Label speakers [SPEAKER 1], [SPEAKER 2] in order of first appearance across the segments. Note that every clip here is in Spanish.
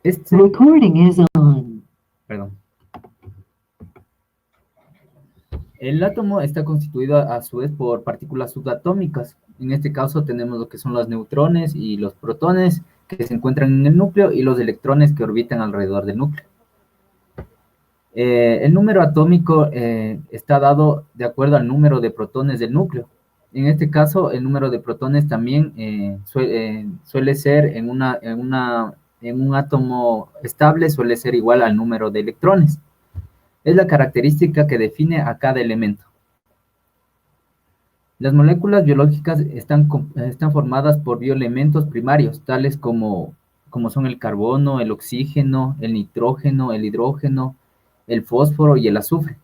[SPEAKER 1] Recording is on.
[SPEAKER 2] Perdón. El átomo está constituido a su vez por partículas subatómicas. En este caso tenemos lo que son los neutrones y los protones que se encuentran en el núcleo y los electrones que orbitan alrededor del núcleo. El número atómico está dado de acuerdo al número de protones del núcleo. En este caso, el número de protones también suele ser en un átomo estable, suele ser igual al número de electrones. Es la característica que define a cada elemento. Las moléculas biológicas están formadas por bioelementos primarios, tales como son el carbono, el oxígeno, el nitrógeno, el hidrógeno, el fósforo y el azufre.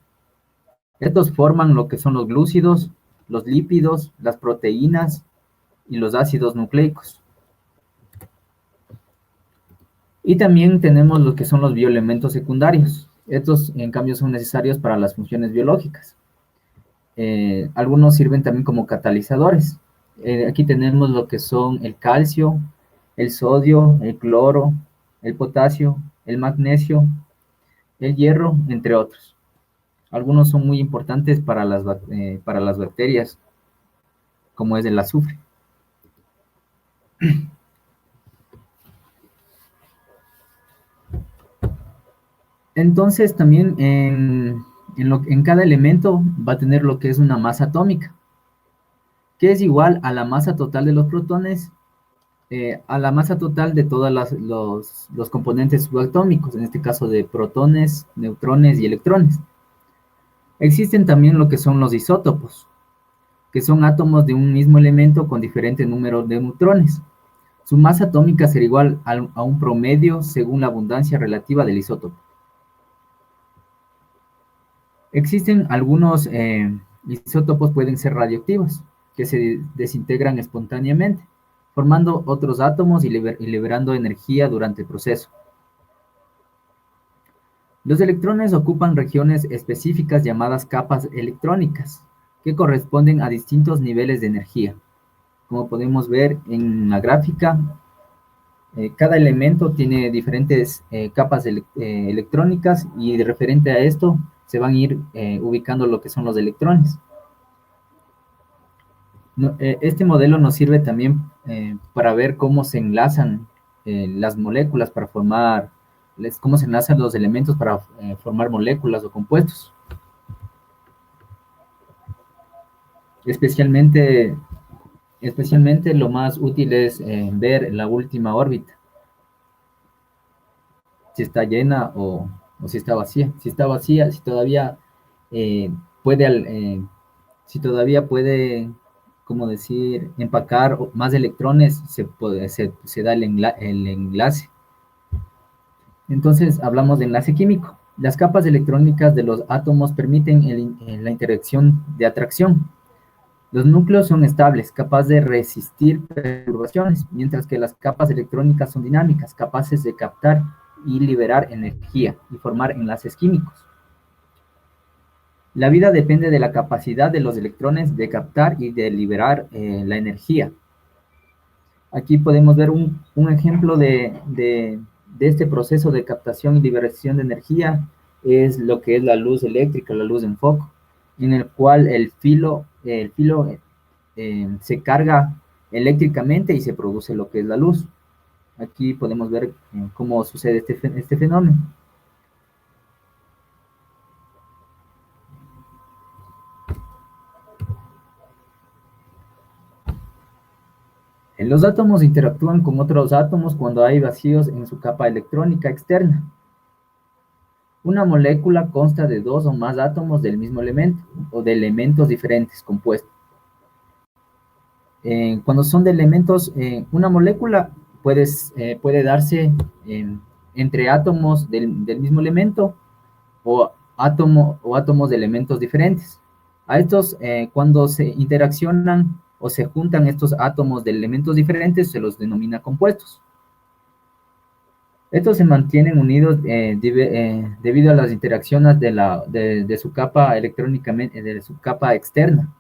[SPEAKER 2] Estos forman lo que son los glúcidos, los lípidos, las proteínas y los ácidos nucleicos. Y también tenemos lo que son los bioelementos secundarios. Estos, en cambio, son necesarios para las funciones biológicas. Algunos sirven también como catalizadores. Aquí tenemos lo que son el calcio, el sodio, el cloro, el potasio, el magnesio, el hierro, entre otros. Algunos son muy importantes para las bacterias, como es el azufre. Entonces, también en cada elemento va a tener lo que es una masa atómica, que es igual a la masa total de los protones, a la masa total de todos los componentes subatómicos, en este caso de protones, neutrones y electrones. Existen también lo que son los isótopos, que son átomos de un mismo elemento con diferente número de neutrones. Su masa atómica será igual a un promedio según la abundancia relativa del isótopo. Existen algunos isótopos pueden ser radioactivos, que se desintegran espontáneamente, formando otros átomos y liberando energía durante el proceso. Los electrones ocupan regiones específicas llamadas capas electrónicas, que corresponden a distintos niveles de energía. Como podemos ver en la gráfica, cada elemento tiene diferentes capas electrónicas y de referente a esto se van a ir ubicando lo que son los electrones. Este modelo nos sirve también para ver cómo se enlazan las moléculas para formar, cómo se enlazan los elementos para formar moléculas o compuestos. Especialmente lo más útil es ver la última órbita, si está llena o si está vacía. Si está vacía, si todavía puede, si todavía puede, como decir, empacar más electrones, se da el enlace. Entonces hablamos de enlace químico. Las capas electrónicas de los átomos permiten la interacción de atracción. Los núcleos son estables, capaces de resistir perturbaciones, mientras que las capas electrónicas son dinámicas, capaces de captar y liberar energía y formar enlaces químicos. La vida depende de la capacidad de los electrones de captar y de liberar la energía. Aquí podemos ver un ejemplo de este proceso de captación y liberación de energía, es lo que es la luz eléctrica, la luz en foco, en el cual el filo se carga eléctricamente y se produce lo que es la luz. Aquí podemos ver cómo sucede este fenómeno. Los átomos interactúan con otros átomos cuando hay vacíos en su capa electrónica externa. Una molécula consta de dos o más átomos del mismo elemento o de elementos diferentes compuestos. Cuando son de elementos, una molécula puede darse entre átomos del mismo elemento o átomos de elementos diferentes. A estos, cuando se interaccionan o se juntan estos átomos de elementos diferentes, se los denomina compuestos. Estos se mantienen unidos debido a las interacciones de su capa electrónicamente, de su capa externa.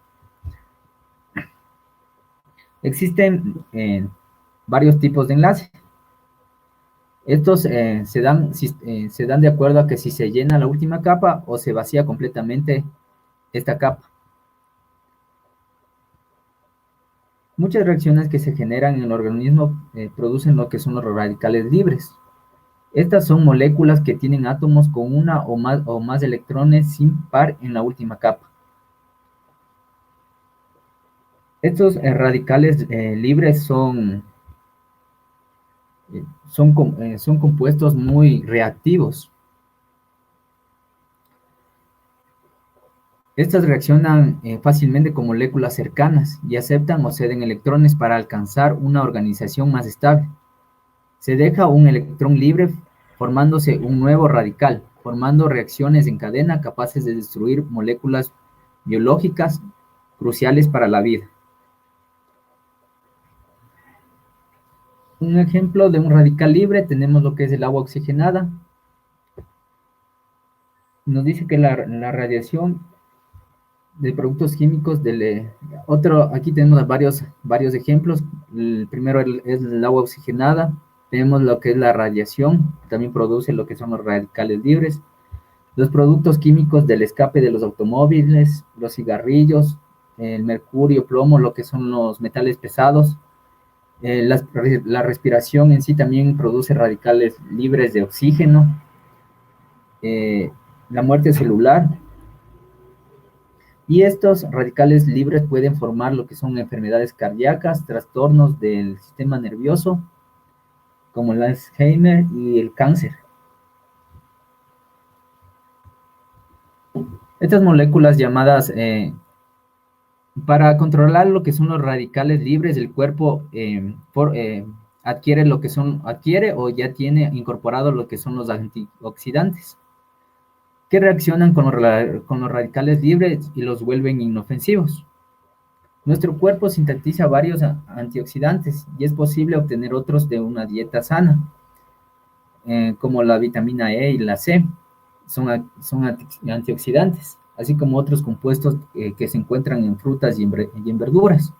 [SPEAKER 2] Existen varios tipos de enlace. Estos se dan de acuerdo a que si se llena la última capa o se vacía completamente esta capa. Muchas reacciones que se generan en el organismo producen lo que son los radicales libres. Estas son moléculas que tienen átomos con una o más electrones sin par en la última capa. Estos radicales libres son compuestos muy reactivos. Estas reaccionan fácilmente con moléculas cercanas y aceptan o ceden electrones para alcanzar una organización más estable. Se deja un electrón libre formándose un nuevo radical, formando reacciones en cadena capaces de destruir moléculas biológicas cruciales para la vida. Un ejemplo de un radical libre tenemos lo que es el agua oxigenada. Nos dice que la radiación de productos químicos aquí tenemos varios ejemplos. El primero es el agua oxigenada. Tenemos lo que es la radiación, también produce lo que son los radicales libres. Los productos químicos del escape de los automóviles, los cigarrillos, el mercurio, plomo, lo que son los metales pesados. La respiración en sí también produce radicales libres de oxígeno. La muerte celular. Y estos radicales libres pueden formar lo que son enfermedades cardíacas, trastornos del sistema nervioso, como el Alzheimer y el cáncer. Estas moléculas llamadas, para controlar lo que son los radicales libres, el cuerpo adquiere o ya tiene incorporado lo que son los antioxidantes, que reaccionan con los radicales libres y los vuelven inofensivos. Nuestro cuerpo sintetiza varios antioxidantes y es posible obtener otros de una dieta sana, como la vitamina E y la C, son antioxidantes, así como otros compuestos que se encuentran en frutas y en verduras.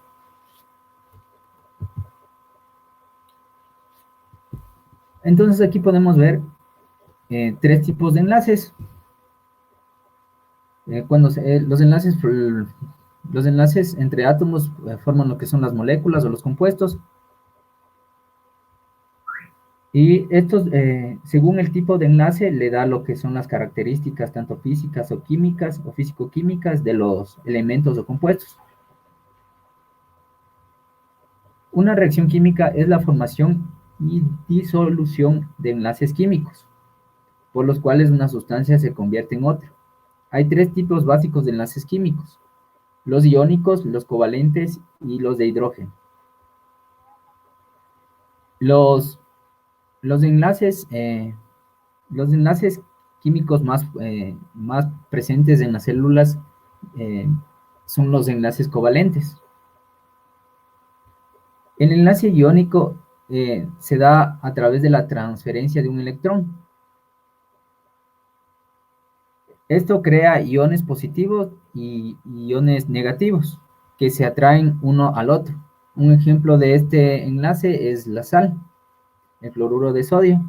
[SPEAKER 2] Entonces aquí podemos ver tres tipos de enlaces. Los enlaces entre átomos forman lo que son las moléculas o los compuestos. Y estos, según el tipo de enlace, le da lo que son las características tanto físicas o químicas o físico-químicas de los elementos o compuestos. Una reacción química es la formación y disolución de enlaces químicos, por los cuales una sustancia se convierte en otra. Hay tres tipos básicos de enlaces químicos: los iónicos, los covalentes y los de hidrógeno. Los enlaces químicos más presentes en las células son los enlaces covalentes. El enlace iónico se da a través de la transferencia de un electrón. Esto crea iones positivos y iones negativos que se atraen uno al otro. Un ejemplo de este enlace es la sal, el cloruro de sodio,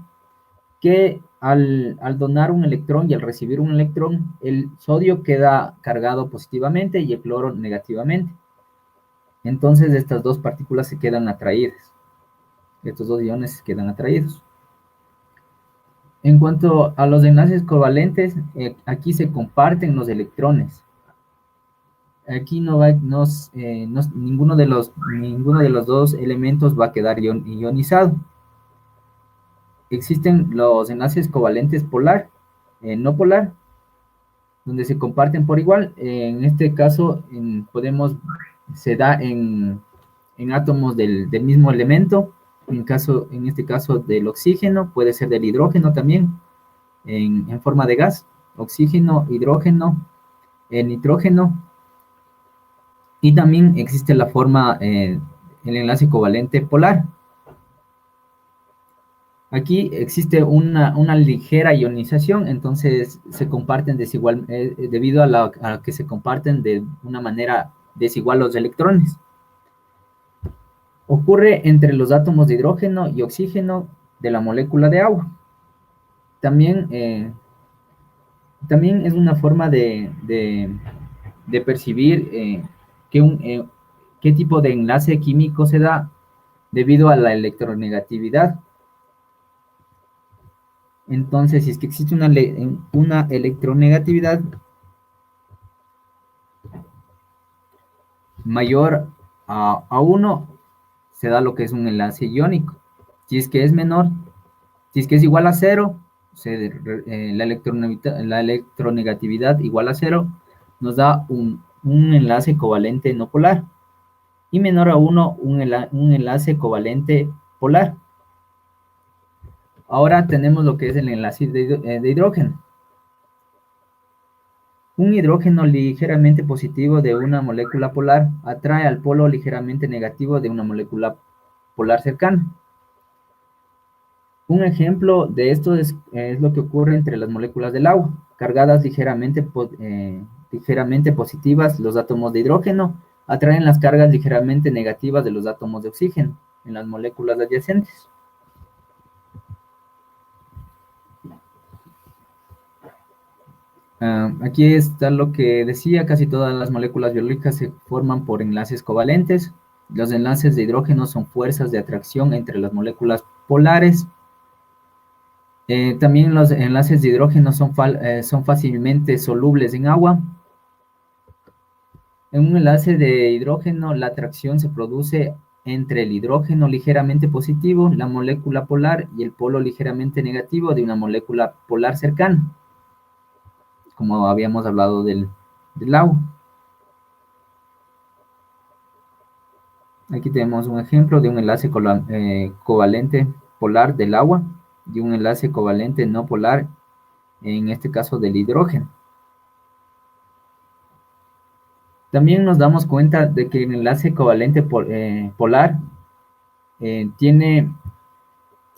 [SPEAKER 2] que al donar un electrón y al recibir un electrón, el sodio queda cargado positivamente y el cloro negativamente. Entonces estas dos partículas se quedan atraídas. Estos dos iones se quedan atraídos. En cuanto a los enlaces covalentes, aquí se comparten los electrones. Aquí ninguno de los dos elementos va a quedar ionizado. Existen los enlaces covalentes polar, no polar, donde se comparten por igual. En este caso, se da en átomos del mismo elemento. En este caso del oxígeno, puede ser del hidrógeno también, en forma de gas, oxígeno, hidrógeno, nitrógeno, y también existe la forma, el enlace covalente polar. Aquí existe una ligera ionización, entonces se comparten debido a que se comparten de una manera desigual los electrones. Ocurre entre los átomos de hidrógeno y oxígeno de la molécula de agua. También, también es una forma de percibir qué tipo de enlace químico se da debido a la electronegatividad. Entonces, si es que existe una electronegatividad mayor a 1, se da lo que es un enlace iónico. Si es que es menor, si es que es igual a 0, la electronegatividad igual a 0 nos da un enlace covalente no polar. Y menor a 1, un enlace covalente polar. Ahora tenemos lo que es el enlace de hidrógeno. Un hidrógeno ligeramente positivo de una molécula polar atrae al polo ligeramente negativo de una molécula polar cercana. Un ejemplo de esto es lo que ocurre entre las moléculas del agua, cargadas ligeramente positivas. Los átomos de hidrógeno atraen las cargas ligeramente negativas de los átomos de oxígeno en las moléculas adyacentes. Aquí está lo que decía: casi todas las moléculas biológicas se forman por enlaces covalentes. Los enlaces de hidrógeno son fuerzas de atracción entre las moléculas polares. También los enlaces de hidrógeno son fácilmente solubles en agua. En un enlace de hidrógeno, la atracción se produce entre el hidrógeno ligeramente positivo, la molécula polar, y el polo ligeramente negativo de una molécula polar cercana, como habíamos hablado del agua. Aquí tenemos un ejemplo de un enlace covalente polar del agua y un enlace covalente no polar, en este caso del hidrógeno. También nos damos cuenta de que el enlace covalente polar tiene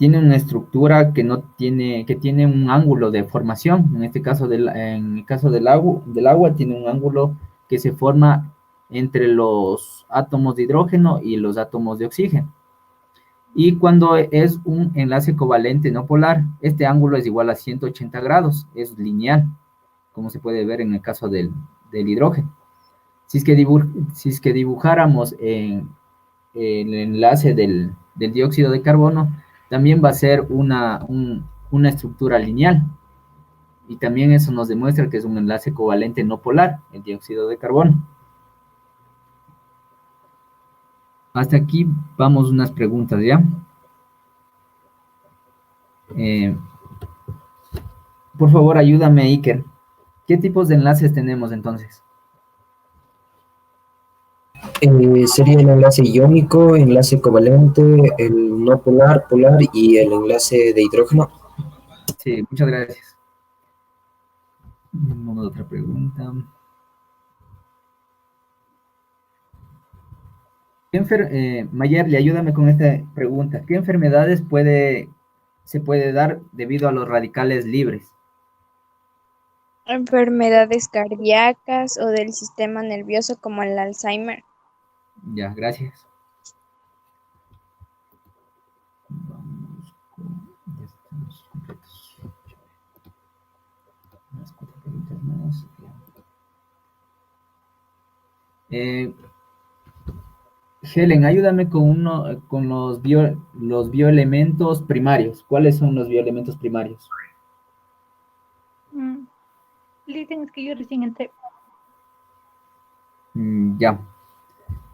[SPEAKER 2] una estructura que tiene un ángulo de formación. En este caso, en el caso del agua tiene un ángulo que se forma entre los átomos de hidrógeno y los átomos de oxígeno. Y cuando es un enlace covalente no polar, este ángulo es igual a 180 grados, es lineal, como se puede ver en el caso del hidrógeno. Si es que dibujáramos el enlace del dióxido de carbono, también va a ser una estructura lineal. Y también eso nos demuestra que es un enlace covalente no polar, el dióxido de carbono. Hasta aquí vamos unas preguntas, ¿ya? Por favor, ayúdame, Iker. ¿Qué tipos de enlaces tenemos entonces?
[SPEAKER 3] Sería el enlace iónico, enlace covalente, el no polar, polar y el enlace de hidrógeno.
[SPEAKER 2] Sí, muchas gracias. Vamos a otra pregunta. Mayerly, ayúdame con esta pregunta. ¿Qué enfermedades se puede dar debido a los radicales libres?
[SPEAKER 4] Enfermedades cardíacas o del sistema nervioso como el Alzheimer.
[SPEAKER 2] Ya, gracias. Vamos ya estamos completos. Unas 4 preguntas más. Helen, ayúdame con los bioelementos primarios. ¿Cuáles son los bioelementos primarios?
[SPEAKER 5] Dicen es que yo recién entré.
[SPEAKER 2] Ya.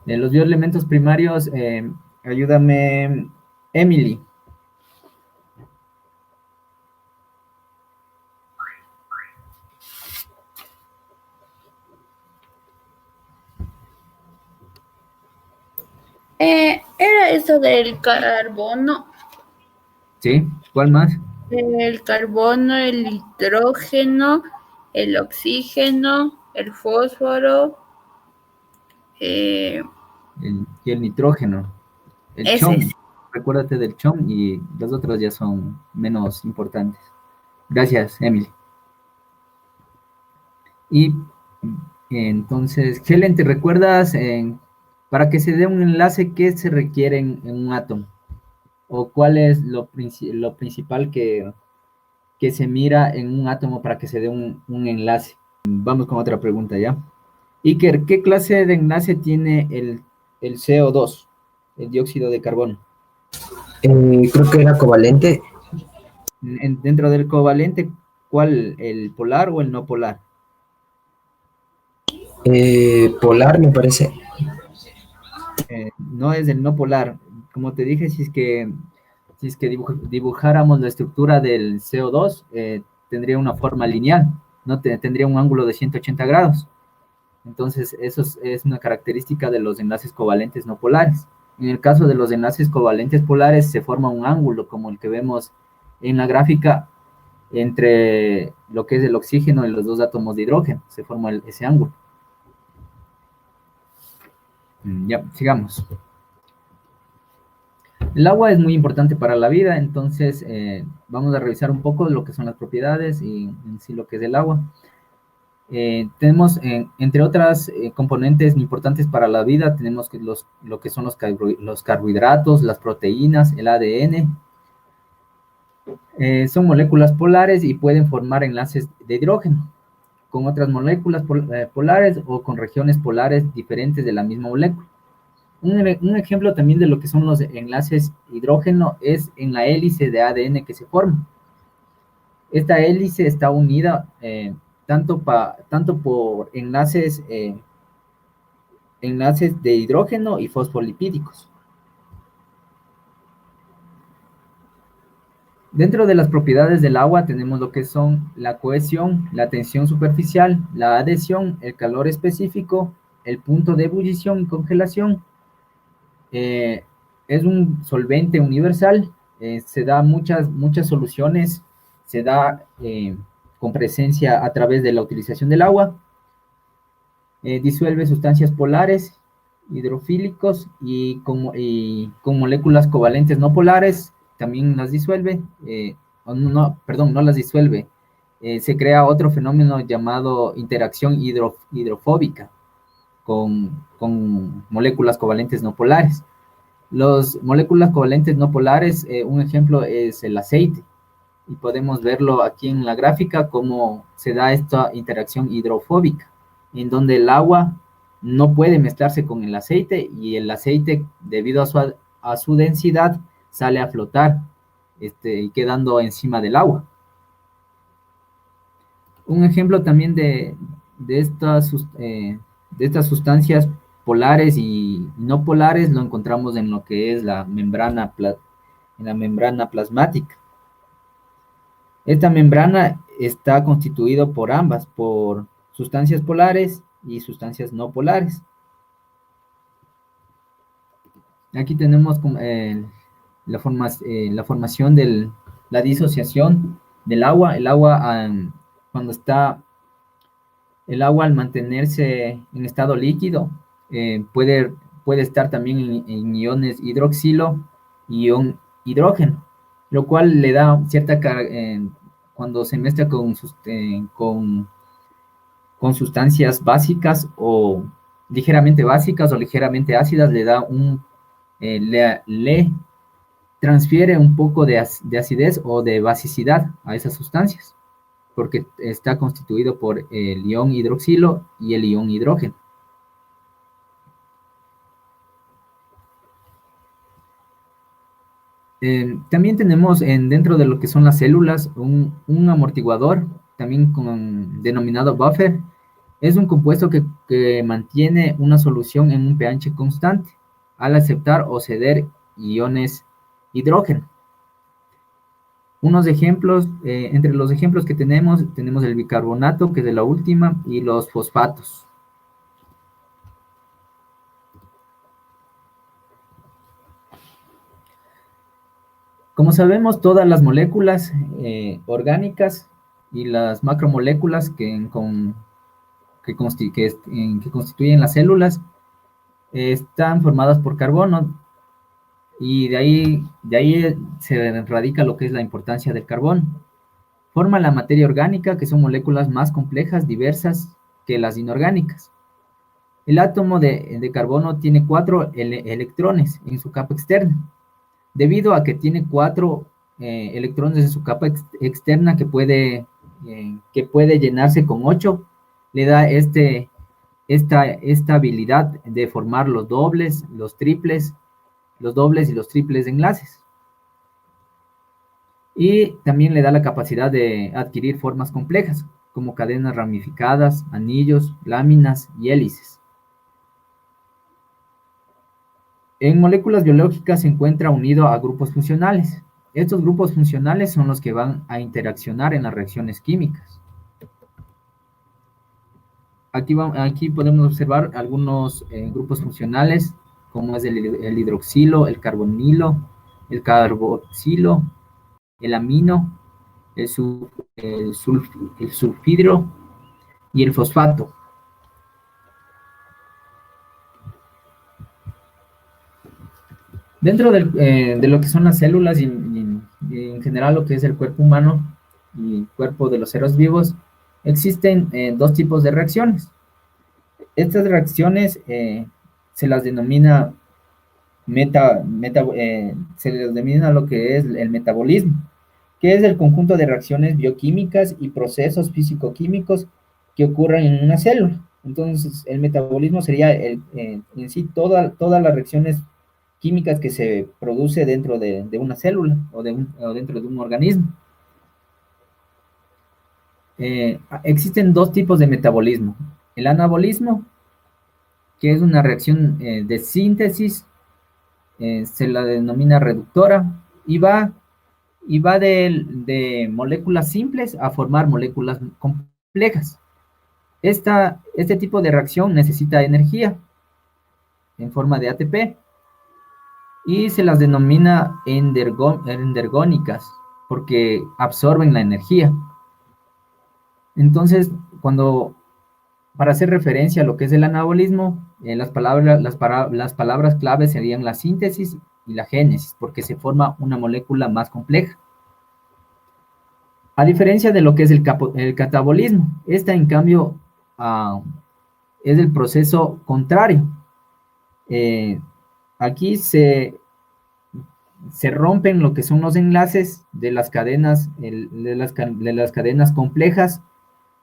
[SPEAKER 2] De los bioelementos primarios, ayúdame, Emily.
[SPEAKER 6] Era eso del carbono.
[SPEAKER 2] ¿Sí? ¿Cuál más?
[SPEAKER 6] El carbono, el hidrógeno, el oxígeno, el fósforo.
[SPEAKER 2] Y el nitrógeno. El
[SPEAKER 6] Ese
[SPEAKER 2] CHOM.
[SPEAKER 6] es.
[SPEAKER 2] Recuérdate del CHOM y los otros ya son menos importantes. Gracias, Emily. Y entonces, Helen, ¿te recuerdas para que se dé un enlace qué se requiere en un átomo? ¿O cuál es lo principal que se mira en un átomo para que se dé un enlace? Vamos con otra pregunta ya. Iker, ¿qué clase de enlace tiene el CO2, el dióxido de carbono?
[SPEAKER 3] Creo que era covalente.
[SPEAKER 2] Dentro del covalente, ¿cuál? ¿El polar o el no polar?
[SPEAKER 3] Polar, me parece.
[SPEAKER 2] No es el no polar. Como te dije, si es que dibujáramos la estructura del CO2, tendría una forma lineal, no tendría un ángulo de 180 grados. Entonces, es una característica de los enlaces covalentes no polares. En el caso de los enlaces covalentes polares, se forma un ángulo, como el que vemos en la gráfica, entre lo que es el oxígeno y los dos átomos de hidrógeno. Se forma ese ángulo. Ya, sigamos. El agua es muy importante para la vida, entonces vamos a revisar un poco lo que son las propiedades y en sí lo que es el agua. Tenemos, entre otras componentes importantes para la vida, tenemos lo que son los carbohidratos, las proteínas, el ADN. Son moléculas polares y pueden formar enlaces de hidrógeno con otras moléculas polares o con regiones polares diferentes de la misma molécula. Un ejemplo también de lo que son los enlaces hidrógeno es en la hélice de ADN que se forma. Esta hélice está unida tanto por enlaces de hidrógeno y fosfolipídicos. Dentro de las propiedades del agua tenemos lo que son la cohesión, la tensión superficial, la adhesión, el calor específico, el punto de ebullición y congelación. Es un solvente universal, se da muchas soluciones, se da con presencia a través de la utilización del agua, disuelve sustancias polares, hidrofílicos y con moléculas covalentes no polares, también las disuelve, no las disuelve, se crea otro fenómeno llamado interacción hidrofóbica con moléculas covalentes no polares. Las moléculas covalentes no polares, un ejemplo es el aceite, y podemos verlo aquí en la gráfica cómo se da esta interacción hidrofóbica, en donde el agua no puede mezclarse con el aceite y el aceite, debido a su densidad, sale a flotar, quedando encima del agua. Un ejemplo también de estas sustancias polares y no polares lo encontramos en lo que es la membrana plasmática. Esta membrana está constituida por ambas, por sustancias polares y sustancias no polares. Aquí tenemos la formación de la disociación del agua. El agua, al mantenerse en estado líquido, puede estar también en iones hidroxilo y ion hidrógeno, lo cual le da cierta cuando se mezcla con sustancias básicas o ligeramente básicas o ligeramente ácidas, le da le transfiere un poco de acidez o de basicidad a esas sustancias, porque está constituido por el ion hidroxilo y el ion hidrógeno. También tenemos dentro de lo que son las células un amortiguador, también denominado buffer. Es un compuesto que mantiene una solución en un pH constante al aceptar o ceder iones hidrógeno. Unos ejemplos, entre los ejemplos que tenemos el bicarbonato, que es de la última, y los fosfatos. Como sabemos, todas las moléculas orgánicas y las macromoléculas que constituyen las células están formadas por carbono, y de ahí se radica lo que es la importancia del carbono. Forma la materia orgánica, que son moléculas más complejas, diversas que las inorgánicas. El átomo de carbono tiene 4 electrones en su capa externa. debido a que tiene 4 electrones en su capa externa que puede llenarse con 8, le da esta habilidad de formar los dobles, los triples, los dobles y los triples enlaces. Y también le da la capacidad de adquirir formas complejas, como cadenas ramificadas, anillos, láminas y hélices. En moléculas biológicas se encuentra unido a grupos funcionales. Estos grupos funcionales son los que van a interaccionar en las reacciones químicas. Aquí podemos observar algunos grupos funcionales, como es el hidroxilo, el carbonilo, el carboxilo, el amino, el sulfidro y el fosfato. Dentro de lo que son las células y en general lo que es el cuerpo humano y el cuerpo de los seres vivos, existen 2 tipos de reacciones. Estas reacciones se las denomina se les denomina lo que es el metabolismo, que es el conjunto de reacciones bioquímicas y procesos físico-químicos que ocurren en una célula. Entonces, el metabolismo sería en sí todas las reacciones químicas que se produce dentro de una célula o dentro de un organismo. Existen 2 tipos de metabolismo. El anabolismo, que es una reacción de síntesis, se la denomina reductora, y va de moléculas simples a formar moléculas complejas. Este tipo de reacción necesita energía en forma de ATP, y se las denomina endergónicas, porque absorben la energía. Entonces, para hacer referencia a lo que es el anabolismo, las palabras clave serían la síntesis y la génesis, porque se forma una molécula más compleja. A diferencia de lo que es el catabolismo, esta en cambio es el proceso contrario. Aquí se rompen lo que son los enlaces de las cadenas, de las cadenas complejas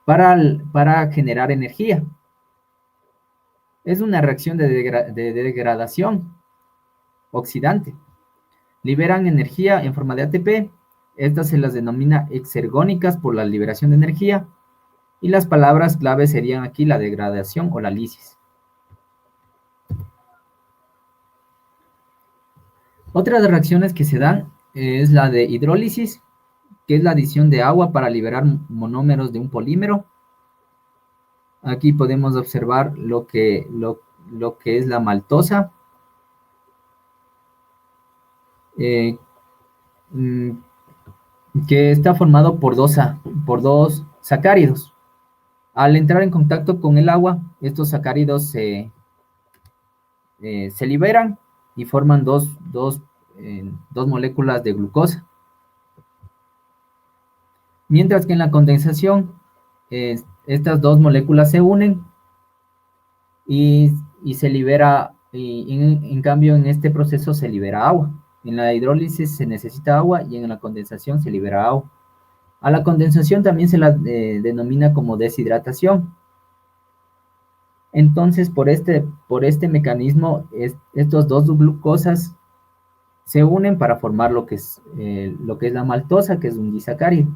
[SPEAKER 2] para generar energía. Es una reacción de degradación oxidante. Liberan energía en forma de ATP. Estas se las denomina exergónicas por la liberación de energía. Y las palabras clave serían aquí la degradación o la lisis. Otra de las reacciones que se dan es la de hidrólisis, que es la adición de agua para liberar monómeros de un polímero. Aquí podemos observar lo que es la maltosa, que está formado por dos sacáridos. Al entrar en contacto con el agua, estos sacáridos se liberan y forman dos moléculas de glucosa. Mientras que en la condensación, estas 2 moléculas se unen y se libera, en cambio en este proceso se libera agua. En la hidrólisis se necesita agua y en la condensación se libera agua. A la condensación también se la denomina como deshidratación. Entonces, por este mecanismo, estos 2 glucosas se unen para formar lo que es la maltosa, que es un disacárido.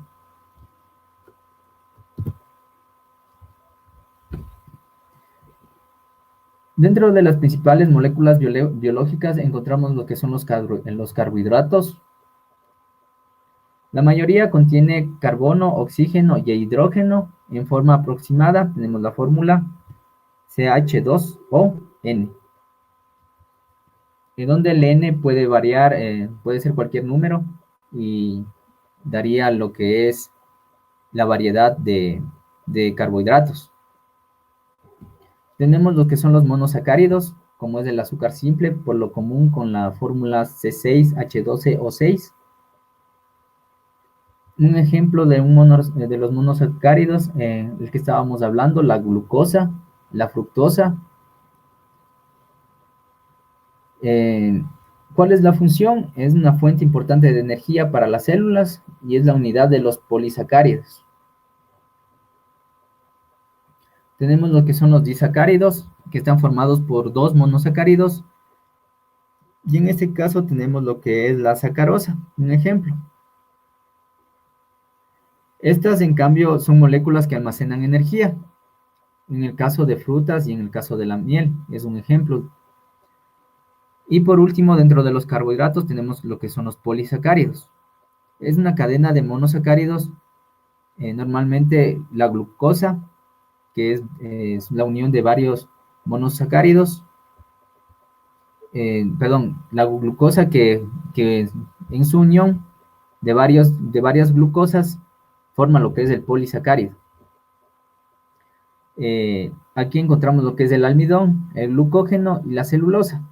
[SPEAKER 2] Dentro de las principales moléculas biológicas encontramos lo que son los carbohidratos. La mayoría contiene carbono, oxígeno y hidrógeno en forma aproximada. Tenemos la fórmula CH2ON, en donde el N puede variar, puede ser cualquier número y daría lo que es la variedad de carbohidratos. Tenemos lo que son los monosacáridos, como es el azúcar simple, por lo común con la fórmula C6H12O6. Un ejemplo de los monosacáridos, el que estábamos hablando, la glucosa, la fructosa. ¿Cuál es la función? Es una fuente importante de energía para las células y es la unidad de los polisacáridos. Tenemos lo que son los disacáridos, que están formados por dos monosacáridos. Y en este caso tenemos lo que es la sacarosa, un ejemplo. Estas, en cambio, son moléculas que almacenan energía. En el caso de frutas y en el caso de la miel, es un ejemplo. Y por último, dentro de los carbohidratos tenemos lo que son los polisacáridos. Es una cadena de monosacáridos, normalmente la glucosa, que es la unión de varios monosacáridos, la glucosa que en su unión de varias glucosas forma lo que es el polisacárido. Aquí encontramos lo que es el almidón, el glucógeno y la celulosa.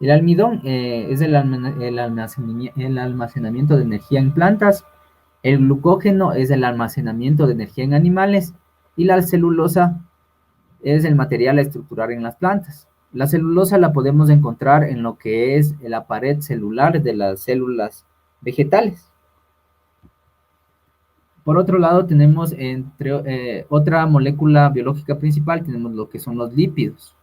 [SPEAKER 2] El almidón es el almacenamiento de energía en plantas, el glucógeno es el almacenamiento de energía en animales y la celulosa es el material a estructurar en las plantas. La celulosa la podemos encontrar en lo que es la pared celular de las células vegetales. Por otro lado, tenemos otra molécula biológica principal, tenemos lo que son los lípidos.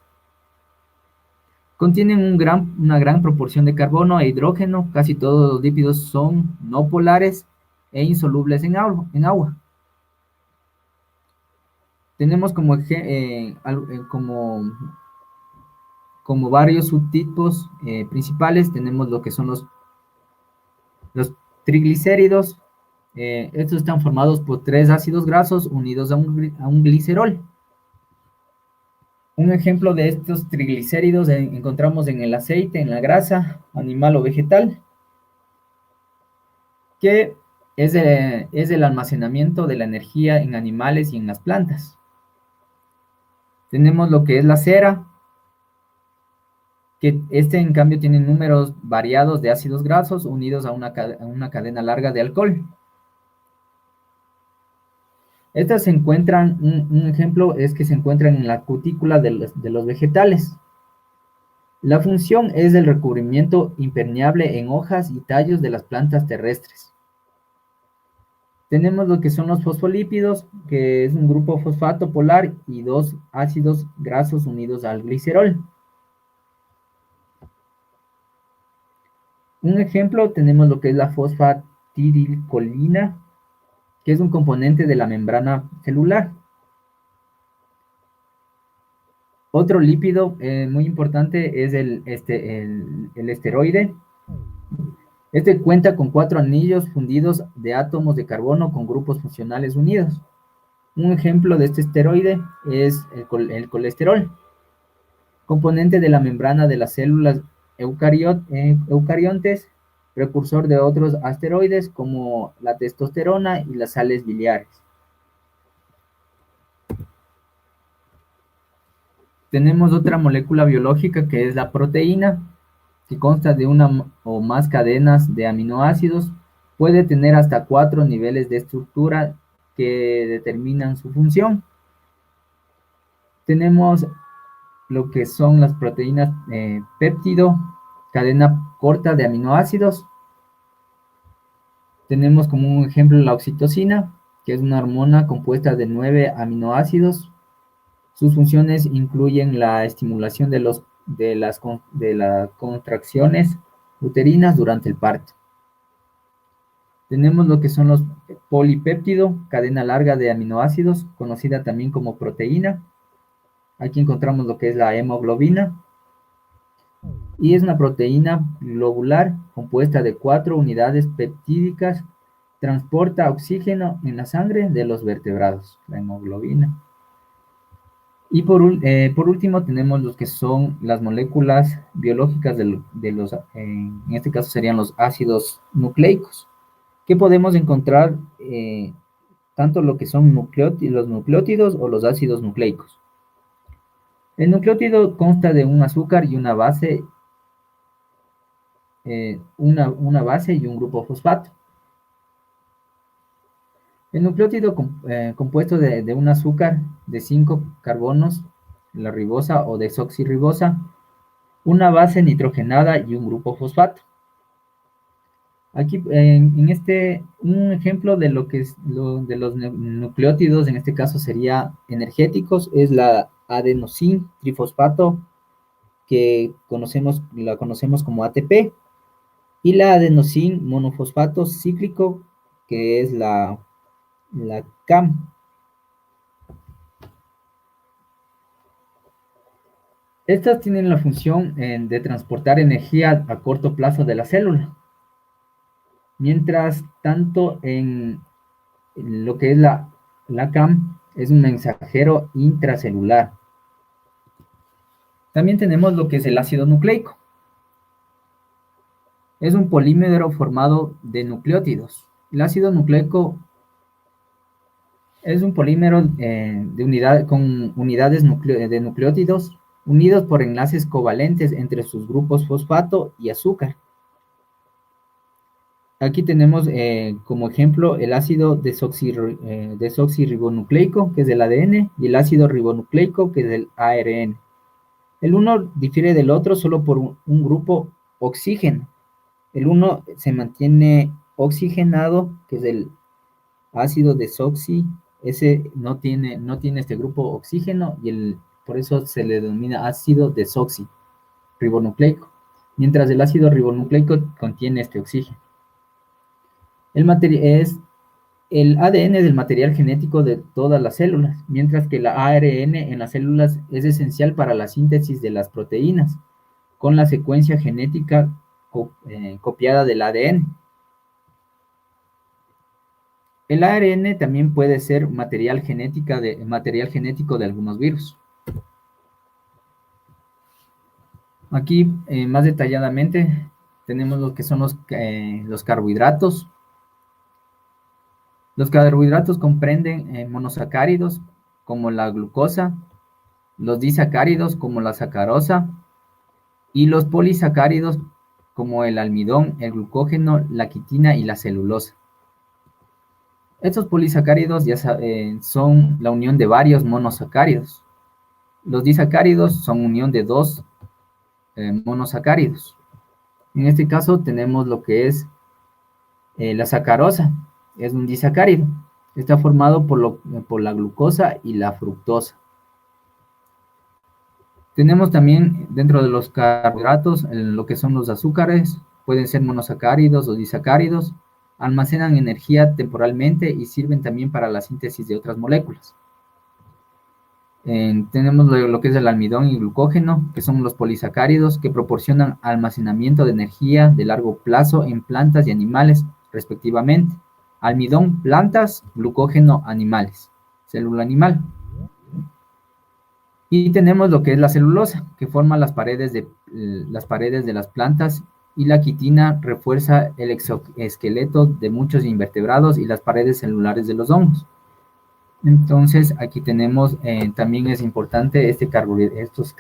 [SPEAKER 2] Contienen una gran proporción de carbono e hidrógeno, casi todos los lípidos son no polares e insolubles en agua. Tenemos como varios subtipos principales, tenemos lo que son los triglicéridos. Estos están formados por 3 ácidos grasos unidos a un glicerol. Un ejemplo de estos triglicéridos encontramos en el aceite, en la grasa animal o vegetal, que es el almacenamiento de la energía en animales y en las plantas. Tenemos lo que es la cera, que en cambio tiene números variados de ácidos grasos unidos a una cadena larga de alcohol. Estas se encuentran, un ejemplo es que se encuentran en la cutícula de los vegetales. La función es el recubrimiento impermeable en hojas y tallos de las plantas terrestres. Tenemos lo que son los fosfolípidos, que es un grupo fosfato polar y 2 ácidos grasos unidos al glicerol. Un ejemplo, tenemos lo que es la fosfatidilcolina, que es un componente de la membrana celular. Otro lípido muy importante es el esteroide. Este cuenta con 4 anillos fundidos de átomos de carbono con grupos funcionales unidos. Un ejemplo de este esteroide es el colesterol, componente de la membrana de las células eucariontes, precursor de otros asteroides como la testosterona y las sales biliares. Tenemos otra molécula biológica que es la proteína, que consta de una o más cadenas de aminoácidos, puede tener hasta 4 niveles de estructura que determinan su función. Tenemos lo que son las proteínas péptido, cadena corta de aminoácidos. Tenemos como un ejemplo la oxitocina, que es una hormona compuesta de 9 aminoácidos. Sus funciones incluyen la estimulación de las contracciones uterinas durante el parto. Tenemos lo que son los polipéptido, cadena larga de aminoácidos, conocida también como proteína. Aquí encontramos lo que es la hemoglobina. Y es una proteína globular compuesta de 4 unidades peptídicas, transporta oxígeno en la sangre de los vertebrados, la hemoglobina. Y por último tenemos los que son las moléculas biológicas en este caso serían los ácidos nucleicos, que podemos encontrar tanto lo que son los nucleótidos o los ácidos nucleicos. El nucleótido consta de un azúcar y una base, una base y un grupo fosfato. El nucleótido compuesto de un azúcar de 5 carbonos, la ribosa o desoxirribosa, una base nitrogenada y un grupo fosfato. Aquí un ejemplo de lo que es de los nucleótidos, en este caso sería energéticos, es la adenosin trifosfato, que la conocemos como ATP, y la adenosin monofosfato cíclico, que es la CAM. Estas tienen la función de transportar energía a corto plazo de la célula. Mientras tanto, en lo que es la CAM, es un mensajero intracelular. También tenemos lo que es el ácido nucleico. Es un polímero formado de nucleótidos. El ácido nucleico es un polímero con unidades de nucleótidos unidos por enlaces covalentes entre sus grupos fosfato y azúcar. Aquí tenemos como ejemplo el ácido desoxirribonucleico, que es del ADN, y el ácido ribonucleico, que es del ARN. El uno difiere del otro solo por un grupo oxígeno. El uno se mantiene oxigenado, que es el ácido desoxi, ese no tiene este grupo oxígeno, y por eso se le denomina ácido desoxirribonucleico, mientras el ácido ribonucleico contiene este oxígeno. El ADN es el material genético de todas las células, mientras que la ARN en las células es esencial para la síntesis de las proteínas, con la secuencia genética copiada del ADN. El ARN también puede ser material genético de algunos virus. Aquí, más detalladamente, tenemos lo que son los carbohidratos. Los carbohidratos comprenden monosacáridos, como la glucosa, los disacáridos, como la sacarosa, y los polisacáridos, como el almidón, el glucógeno, la quitina y la celulosa. Estos polisacáridos son la unión de varios monosacáridos. Los disacáridos son unión de dos monosacáridos. En este caso tenemos lo que es la sacarosa. Es un disacárido. Está formado por la glucosa y la fructosa. Tenemos también dentro de los carbohidratos lo que son los azúcares. Pueden ser monosacáridos o disacáridos. Almacenan energía temporalmente y sirven también para la síntesis de otras moléculas. Tenemos lo que es el almidón y glucógeno, que son los polisacáridos que proporcionan almacenamiento de energía de largo plazo en plantas y animales, respectivamente. Almidón, plantas; glucógeno, animales, célula animal. Y tenemos lo que es la celulosa, que forma las paredes de las plantas, y la quitina refuerza el exoesqueleto de muchos invertebrados y las paredes celulares de los hongos. Entonces, aquí tenemos, también es importante estos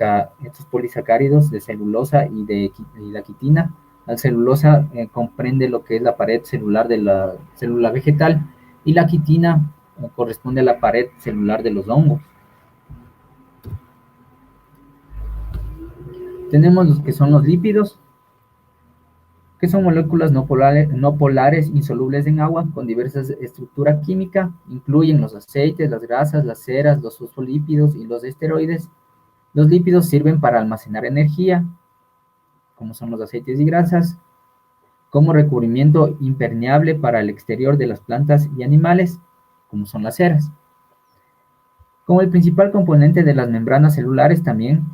[SPEAKER 2] polisacáridos de celulosa y la quitina. La celulosa comprende lo que es la pared celular de la célula vegetal, y la quitina corresponde a la pared celular de los hongos. Tenemos los que son los lípidos, que son moléculas no polares insolubles en agua con diversa estructura química. Incluyen los aceites, las grasas, las ceras, los fosfolípidos y los esteroides. Los lípidos sirven para almacenar energía, como son los aceites y grasas, como recubrimiento impermeable para el exterior de las plantas y animales, como son las ceras. Como el principal componente de las membranas celulares también,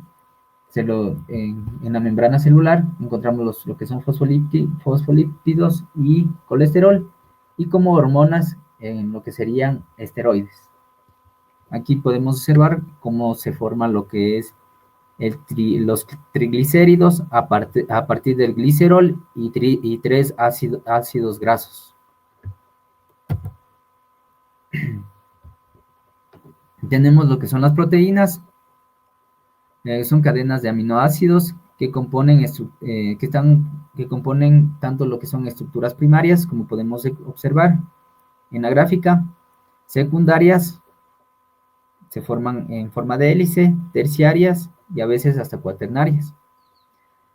[SPEAKER 2] en la membrana celular encontramos lo que son fosfolípidos y colesterol, y como hormonas en lo que serían esteroides. Aquí podemos observar cómo se forma lo que es los triglicéridos a partir del glicerol y tres ácidos grasos. Tenemos lo que son las proteínas. Son cadenas de aminoácidos que componen tanto lo que son estructuras primarias, como podemos observar en la gráfica, secundarias, se forman en forma de hélice, terciarias y a veces hasta cuaternarias.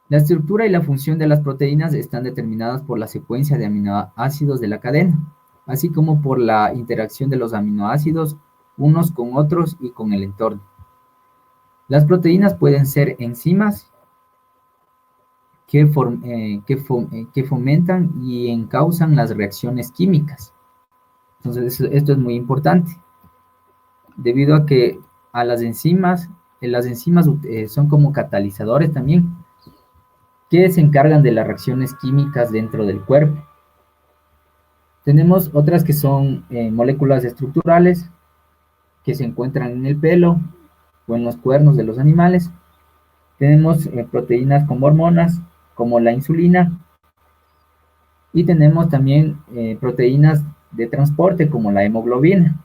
[SPEAKER 2] La estructura y la función de las proteínas están determinadas por la secuencia de aminoácidos de la cadena, así como por la interacción de los aminoácidos unos con otros y con el entorno. Las proteínas pueden ser enzimas que fomentan y encausan las reacciones químicas. Entonces, esto es muy importante, debido a que las enzimas son como catalizadores también, que se encargan de las reacciones químicas dentro del cuerpo. Tenemos otras que son moléculas estructurales, que se encuentran en el pelo o en los cuernos de los animales. Tenemos proteínas como hormonas, como la insulina, y tenemos también proteínas de transporte, como la hemoglobina.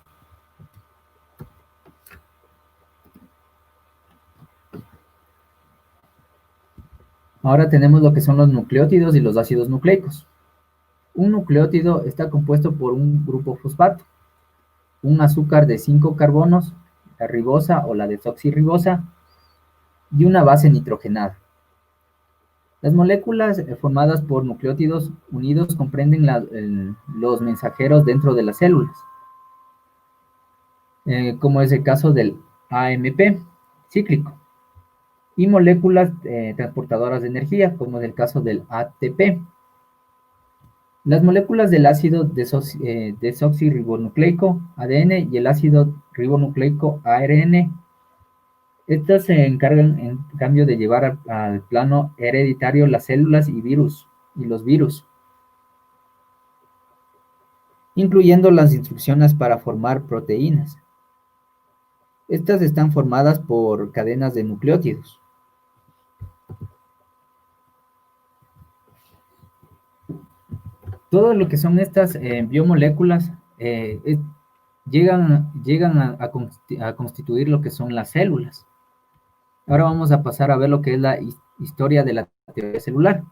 [SPEAKER 2] Ahora tenemos lo que son los nucleótidos y los ácidos nucleicos. Un nucleótido está compuesto por un grupo fosfato, un azúcar de 5 carbonos, la ribosa o la desoxirribosa, y una base nitrogenada. Las moléculas formadas por nucleótidos unidos comprenden los mensajeros dentro de las células, como es el caso del AMP cíclico, y moléculas transportadoras de energía, como es el caso del ATP. Las moléculas del ácido desoxirribonucleico, ADN, y el ácido ribonucleico, ARN, estas se encargan, en cambio, de llevar al plano hereditario las células y los virus, incluyendo las instrucciones para formar proteínas. Estas están formadas por cadenas de nucleótidos. Todo lo que son estas biomoléculas llegan a constituir lo que son las células. Ahora vamos a pasar a ver lo que es la historia de la teoría celular.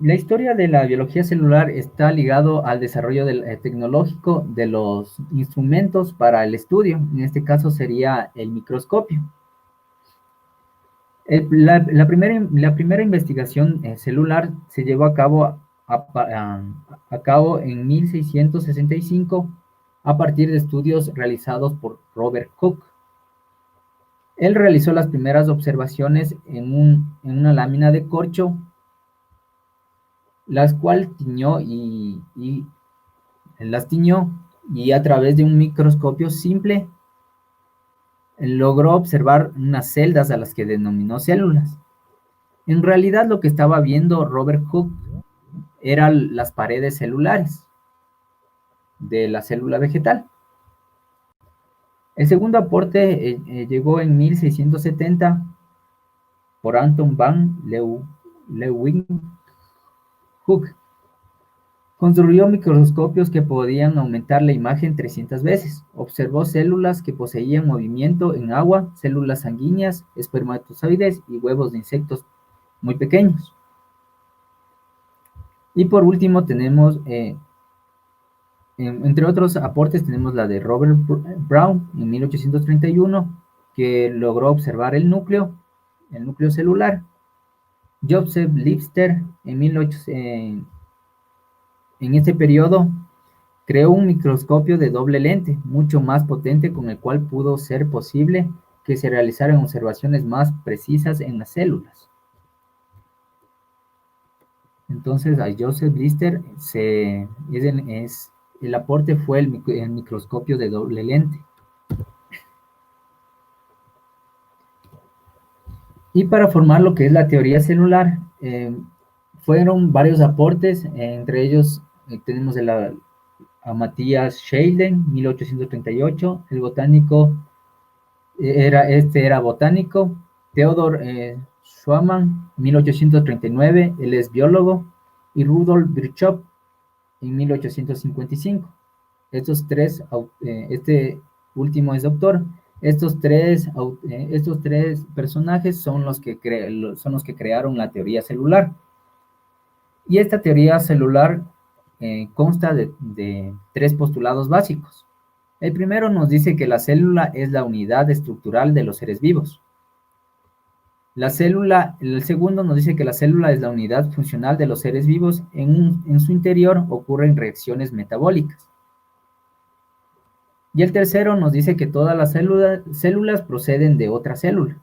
[SPEAKER 2] La historia de la biología celular está ligado al desarrollo tecnológico de los instrumentos para el estudio. En este caso sería el microscopio. La primera investigación celular se llevó a cabo en 1665 a partir de estudios realizados por Robert Koch. Él realizó las primeras observaciones en una lámina de corcho, las cuales las tiñó y a través de un microscopio simple logró observar unas celdas a las que denominó células. En realidad lo que estaba viendo Robert Koch eran las paredes celulares de la célula vegetal. El segundo aporte llegó en 1670 por Anton van Leeuwenhoek. Construyó microscopios que podían aumentar la imagen 300 veces. Observó células que poseían movimiento en agua, células sanguíneas, espermatozoides y huevos de insectos muy pequeños. Y por último tenemos, entre otros aportes, tenemos la de Robert Brown en 1831, que logró observar el núcleo celular. Joseph Lister en este periodo creó un microscopio de doble lente, mucho más potente, con el cual pudo ser posible que se realizaran observaciones más precisas en las células. Entonces, a Joseph Lister el aporte fue el microscopio de doble lente. Y para formar lo que es la teoría celular, fueron varios aportes, entre ellos tenemos a Matthias Scheiden, 1838, el botánico, era botánico. Theodor Schwann, 1839, él es biólogo, y Rudolf Virchow, en 1855. Estos tres, este último es doctor. Estos tres personajes son los que crearon la teoría celular. Y esta teoría celular consta de tres postulados básicos. El primero nos dice que la célula es la unidad estructural de los seres vivos. El segundo nos dice que la célula es la unidad funcional de los seres vivos. En su interior ocurren reacciones metabólicas. Y el tercero nos dice que todas las células proceden de otra célula.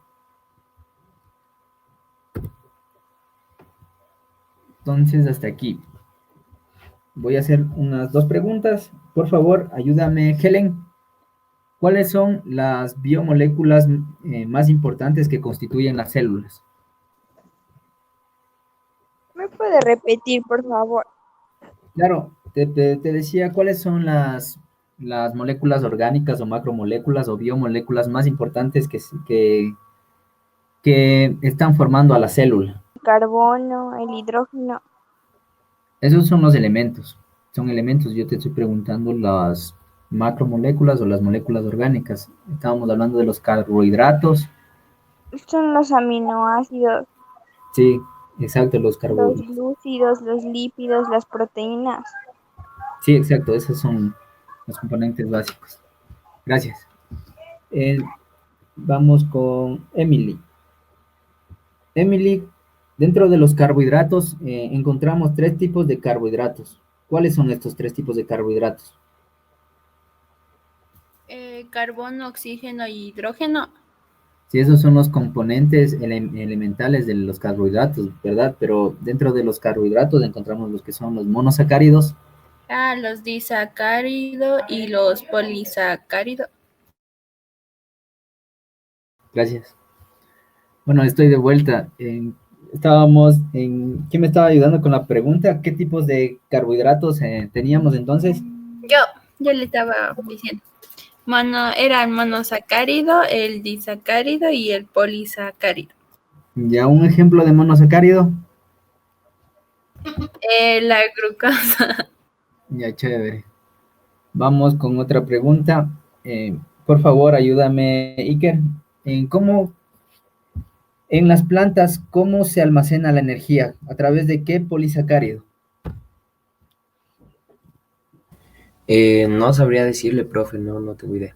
[SPEAKER 2] Entonces, hasta aquí. Voy a hacer unas 2 preguntas. Por favor, ayúdame, Helen. ¿Cuáles son las biomoléculas más importantes que constituyen las células?
[SPEAKER 4] ¿Me puede repetir, por favor?
[SPEAKER 2] Claro, te decía cuáles son las moléculas orgánicas o macromoléculas o biomoléculas más importantes que están formando a la célula.
[SPEAKER 4] El carbono, el hidrógeno.
[SPEAKER 2] Esos son los elementos. Son elementos. Yo te estoy preguntando las macromoléculas o las moléculas orgánicas. Estábamos hablando de los carbohidratos.
[SPEAKER 4] Son los aminoácidos,
[SPEAKER 2] Sí, exacto, los
[SPEAKER 4] los
[SPEAKER 2] carbohidratos.
[SPEAKER 4] glúcidos, los lípidos, las proteínas.
[SPEAKER 2] Sí, exacto, esos son los componentes básicos. Gracias. Vamos con Emily. Emily, dentro de los carbohidratos encontramos 3 tipos de carbohidratos. ¿Cuáles son estos 3 tipos de carbohidratos?
[SPEAKER 6] Carbono, oxígeno y hidrógeno.
[SPEAKER 2] Sí, esos son los componentes elementales de los carbohidratos, ¿verdad? Pero dentro de los carbohidratos encontramos los que son los monosacáridos.
[SPEAKER 6] Los disacáridos y los polisacáridos.
[SPEAKER 2] Gracias. Bueno, estoy de vuelta. ¿Quién me estaba ayudando con la pregunta? ¿Qué tipos de carbohidratos teníamos entonces?
[SPEAKER 6] Yo le estaba diciendo. Era el monosacárido, el disacárido y el polisacárido.
[SPEAKER 2] Ya, un ejemplo de monosacárido.
[SPEAKER 6] La glucosa.
[SPEAKER 2] Ya, chévere. Vamos con otra pregunta. Por favor, ayúdame, Iker. En las plantas, ¿cómo se almacena la energía? ¿A través de qué polisacárido?
[SPEAKER 3] No sabría decirle, profe, no tengo idea.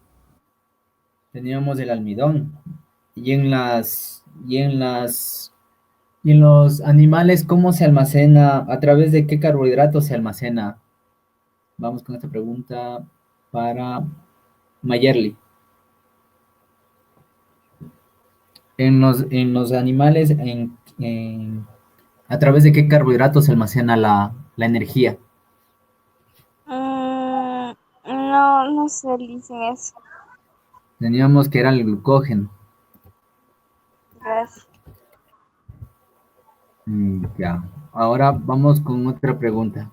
[SPEAKER 2] Teníamos el almidón. Y en los animales, ¿cómo se almacena? ¿A través de qué carbohidrato se almacena? Vamos con esta pregunta para Mayerly. En los animales, ¿a través de qué carbohidrato se almacena la energía?
[SPEAKER 4] No sé, dicen eso.
[SPEAKER 2] Teníamos que era el glucógeno.
[SPEAKER 4] Gracias.
[SPEAKER 2] Ya. Ahora vamos con otra pregunta.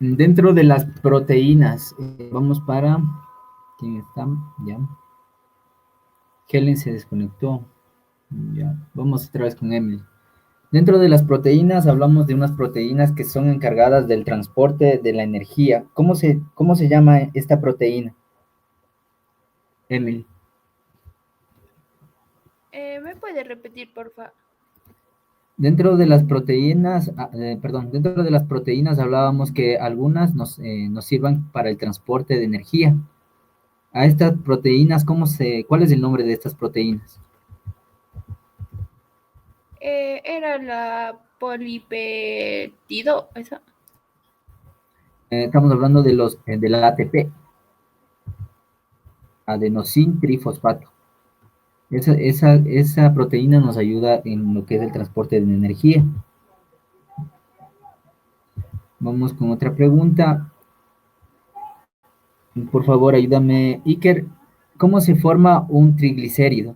[SPEAKER 2] Dentro de las proteínas, vamos para... ¿Quién está? Ya. Helen se desconectó. Ya. Vamos otra vez con Emily. Dentro de las proteínas hablamos de unas proteínas que son encargadas del transporte de la energía. ¿Cómo se llama esta proteína? Emily.
[SPEAKER 6] ¿Me puede repetir, por favor?
[SPEAKER 2] Dentro de las proteínas, dentro de las proteínas hablábamos que algunas nos sirvan para el transporte de energía. A estas proteínas, ¿cuál es el nombre de estas proteínas?
[SPEAKER 6] Era la polipeptido, ¿eso?
[SPEAKER 2] Estamos hablando del ATP, adenosín trifosfato. Esa proteína nos ayuda en lo que es el transporte de energía. Vamos con otra pregunta. Por favor, ayúdame, Iker. ¿Cómo se forma un triglicérido?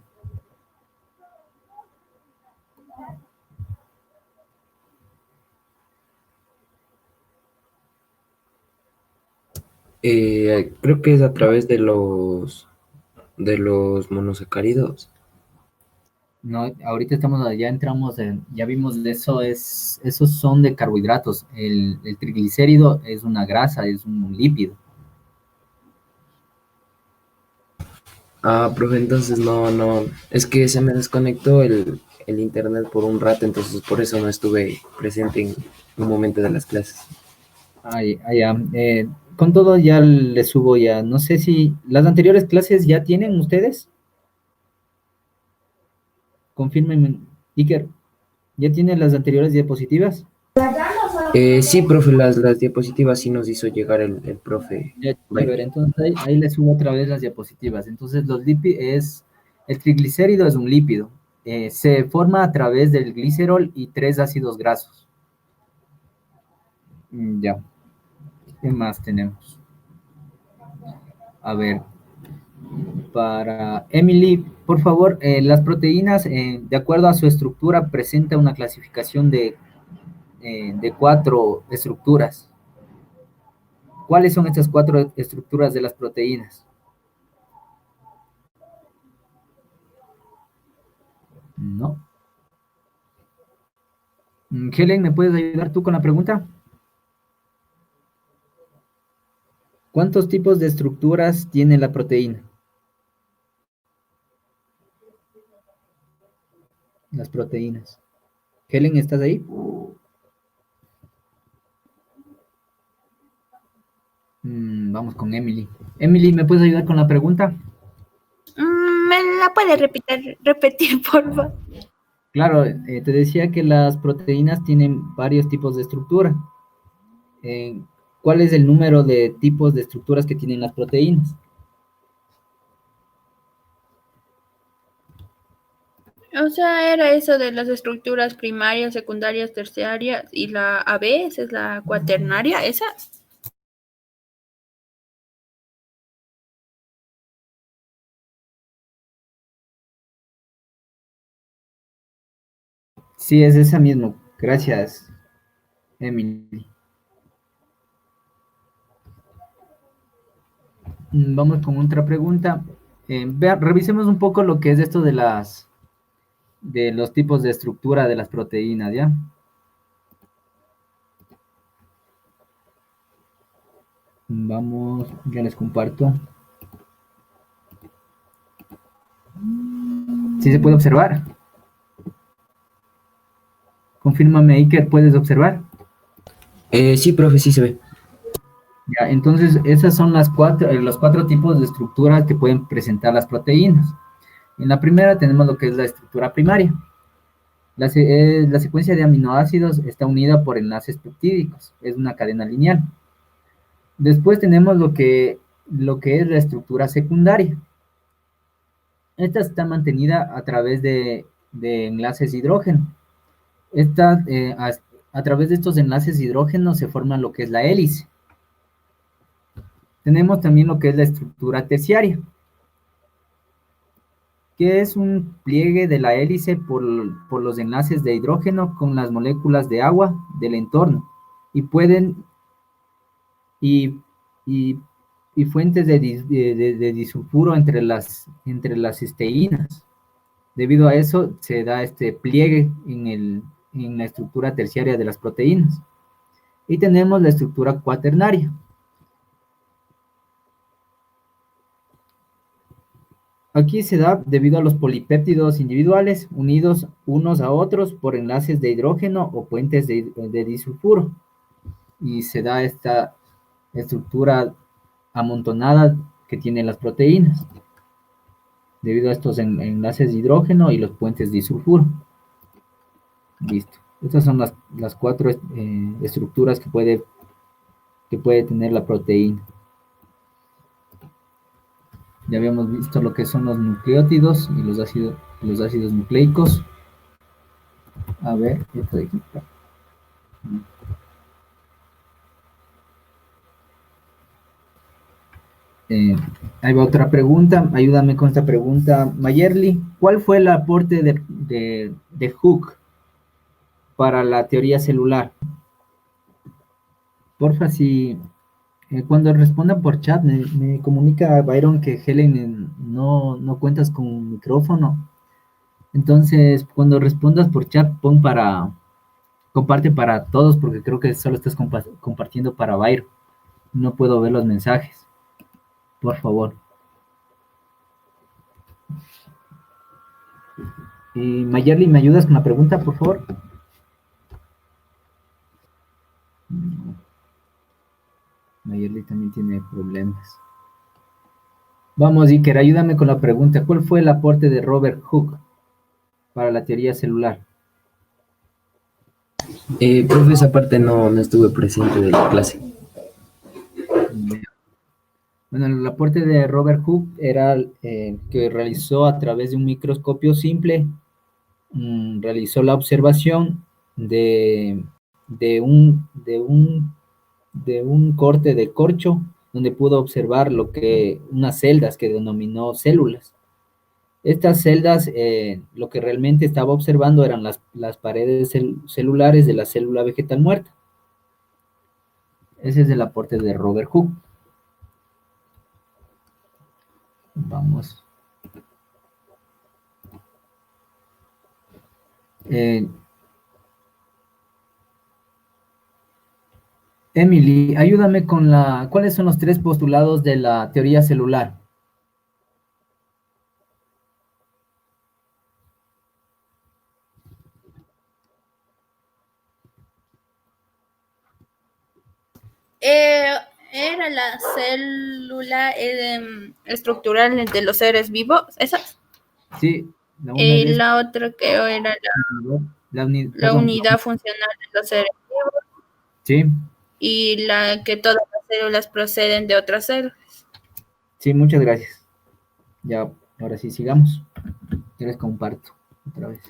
[SPEAKER 3] Creo que es a través de los monosacáridos.
[SPEAKER 2] No, ahorita ya vimos de eso, esos son de carbohidratos. El triglicérido es una grasa, es un lípido.
[SPEAKER 3] Profe, entonces no, es que se me desconectó el internet por un rato, entonces por eso no estuve presente en un momento de las clases.
[SPEAKER 2] Ya. Con todo ya le subo ya. No sé si las anteriores clases ya tienen ustedes. Confírmenme, Iker. ¿Ya tienen las anteriores diapositivas?
[SPEAKER 3] Sí, profe, las diapositivas sí nos hizo llegar el profe.
[SPEAKER 2] Ya,
[SPEAKER 3] Bueno,
[SPEAKER 2] chévere. Entonces ahí le subo otra vez las diapositivas. Entonces el triglicérido es un lípido. Se forma a través del glicerol y 3 ácidos grasos. Ya. ¿Qué más tenemos? A ver, para Emily, por favor, las proteínas, de acuerdo a su estructura, presenta una clasificación de 4 estructuras. ¿Cuáles son estas 4 estructuras de las proteínas? No. Helen, ¿me puedes ayudar tú con la pregunta? ¿Cuántos tipos de estructuras tiene la proteína? Las proteínas. Helen, ¿estás ahí? Vamos con Emily. Emily, ¿me puedes ayudar con la pregunta?
[SPEAKER 6] ¿Me la puede repetir, por favor?
[SPEAKER 2] Claro, te decía que las proteínas tienen varios tipos de estructura. Eh, ¿Cuál es el número de tipos de estructuras que tienen las proteínas?
[SPEAKER 6] O sea, era eso de las estructuras primarias, secundarias, terciarias y la AB, esa es la cuaternaria, esa.
[SPEAKER 2] Sí, es esa mismo. Gracias, Emily. Vamos con otra pregunta. Revisemos un poco lo que es esto de los tipos de estructura de las proteínas, ¿ya? Vamos, ya les comparto. ¿Sí se puede observar? Confírmame ahí que puedes observar.
[SPEAKER 3] sí, profe, sí se ve.
[SPEAKER 2] Ya, entonces, esas son los 4 tipos de estructuras que pueden presentar las proteínas. En la primera tenemos lo que es la estructura primaria. La secuencia de aminoácidos está unida por enlaces peptídicos, es una cadena lineal. Después tenemos lo que es la estructura secundaria. Esta está mantenida a través de enlaces hidrógeno. A través de estos enlaces hidrógenos se forma lo que es la hélice. Tenemos también lo que es la estructura terciaria, que es un pliegue de la hélice por los enlaces de hidrógeno con las moléculas de agua del entorno y y, y, y fuentes de disulfuro entre las cisteínas. Debido a eso se da este pliegue en la estructura terciaria de las proteínas. Y tenemos la estructura cuaternaria. Aquí se da debido a los polipéptidos individuales unidos unos a otros por enlaces de hidrógeno o puentes de disulfuro. Y se da esta estructura amontonada que tienen las proteínas, debido a estos enlaces de hidrógeno y los puentes de disulfuro. Listo. Estas son las 4 estructuras que puede tener la proteína. Ya habíamos visto lo que son los nucleótidos y los ácidos nucleicos. A ver, esto de aquí. Ahí va otra pregunta. Ayúdame con esta pregunta, Mayerly. ¿Cuál fue el aporte de Hooke para la teoría celular? Porfa, si cuando respondan por chat, me comunica Byron que Helen no cuentas con micrófono. Entonces, cuando respondas por chat, comparte para todos, porque creo que solo estás compartiendo para Byron. No puedo ver los mensajes. Por favor. Y Mayerly, ¿me ayudas con la pregunta, por favor? también tiene problemas. Vamos, Iker, ayúdame con la pregunta. ¿Cuál fue el aporte de Robert Hooke para la teoría celular?
[SPEAKER 3] Profe, esa parte no estuve presente de la clase.
[SPEAKER 2] Bueno, el aporte de Robert Hooke era que realizó a través de un microscopio simple, realizó la observación de un corte de corcho, donde pudo observar unas celdas que denominó células. Estas celdas, lo que realmente estaba observando eran las paredes celulares de la célula vegetal muerta. Ese es el aporte de Robert Hooke. Vamos. Emily, ayúdame con ¿cuáles son los 3 postulados de la teoría celular?
[SPEAKER 6] Era la célula estructural de los seres vivos, ¿esas?
[SPEAKER 2] Sí.
[SPEAKER 6] La otra que era la unidad funcional de los seres vivos.
[SPEAKER 2] Sí.
[SPEAKER 6] Y la que todas las células proceden de otras células.
[SPEAKER 2] Sí, muchas gracias. Ya, ahora sí, sigamos. Yo les comparto otra vez.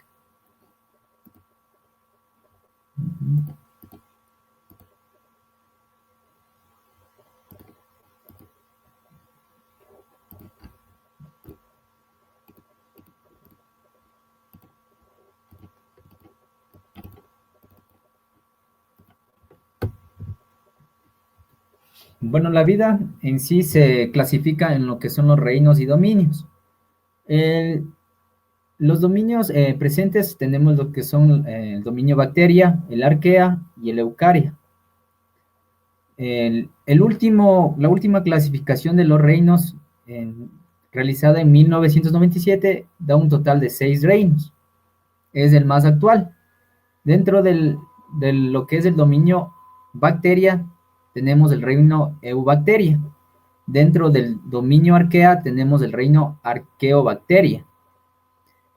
[SPEAKER 2] Bueno, la vida en sí se clasifica en lo que son los reinos y dominios. Los dominios presentes tenemos lo que son el dominio bacteria, el arquea y el eucaria. La última clasificación de los reinos realizada en 1997 da un total de 6 reinos. Es el más actual. Dentro de lo que es el dominio bacteria, tenemos el reino eubacteria. Dentro del dominio arquea, tenemos el reino arqueobacteria.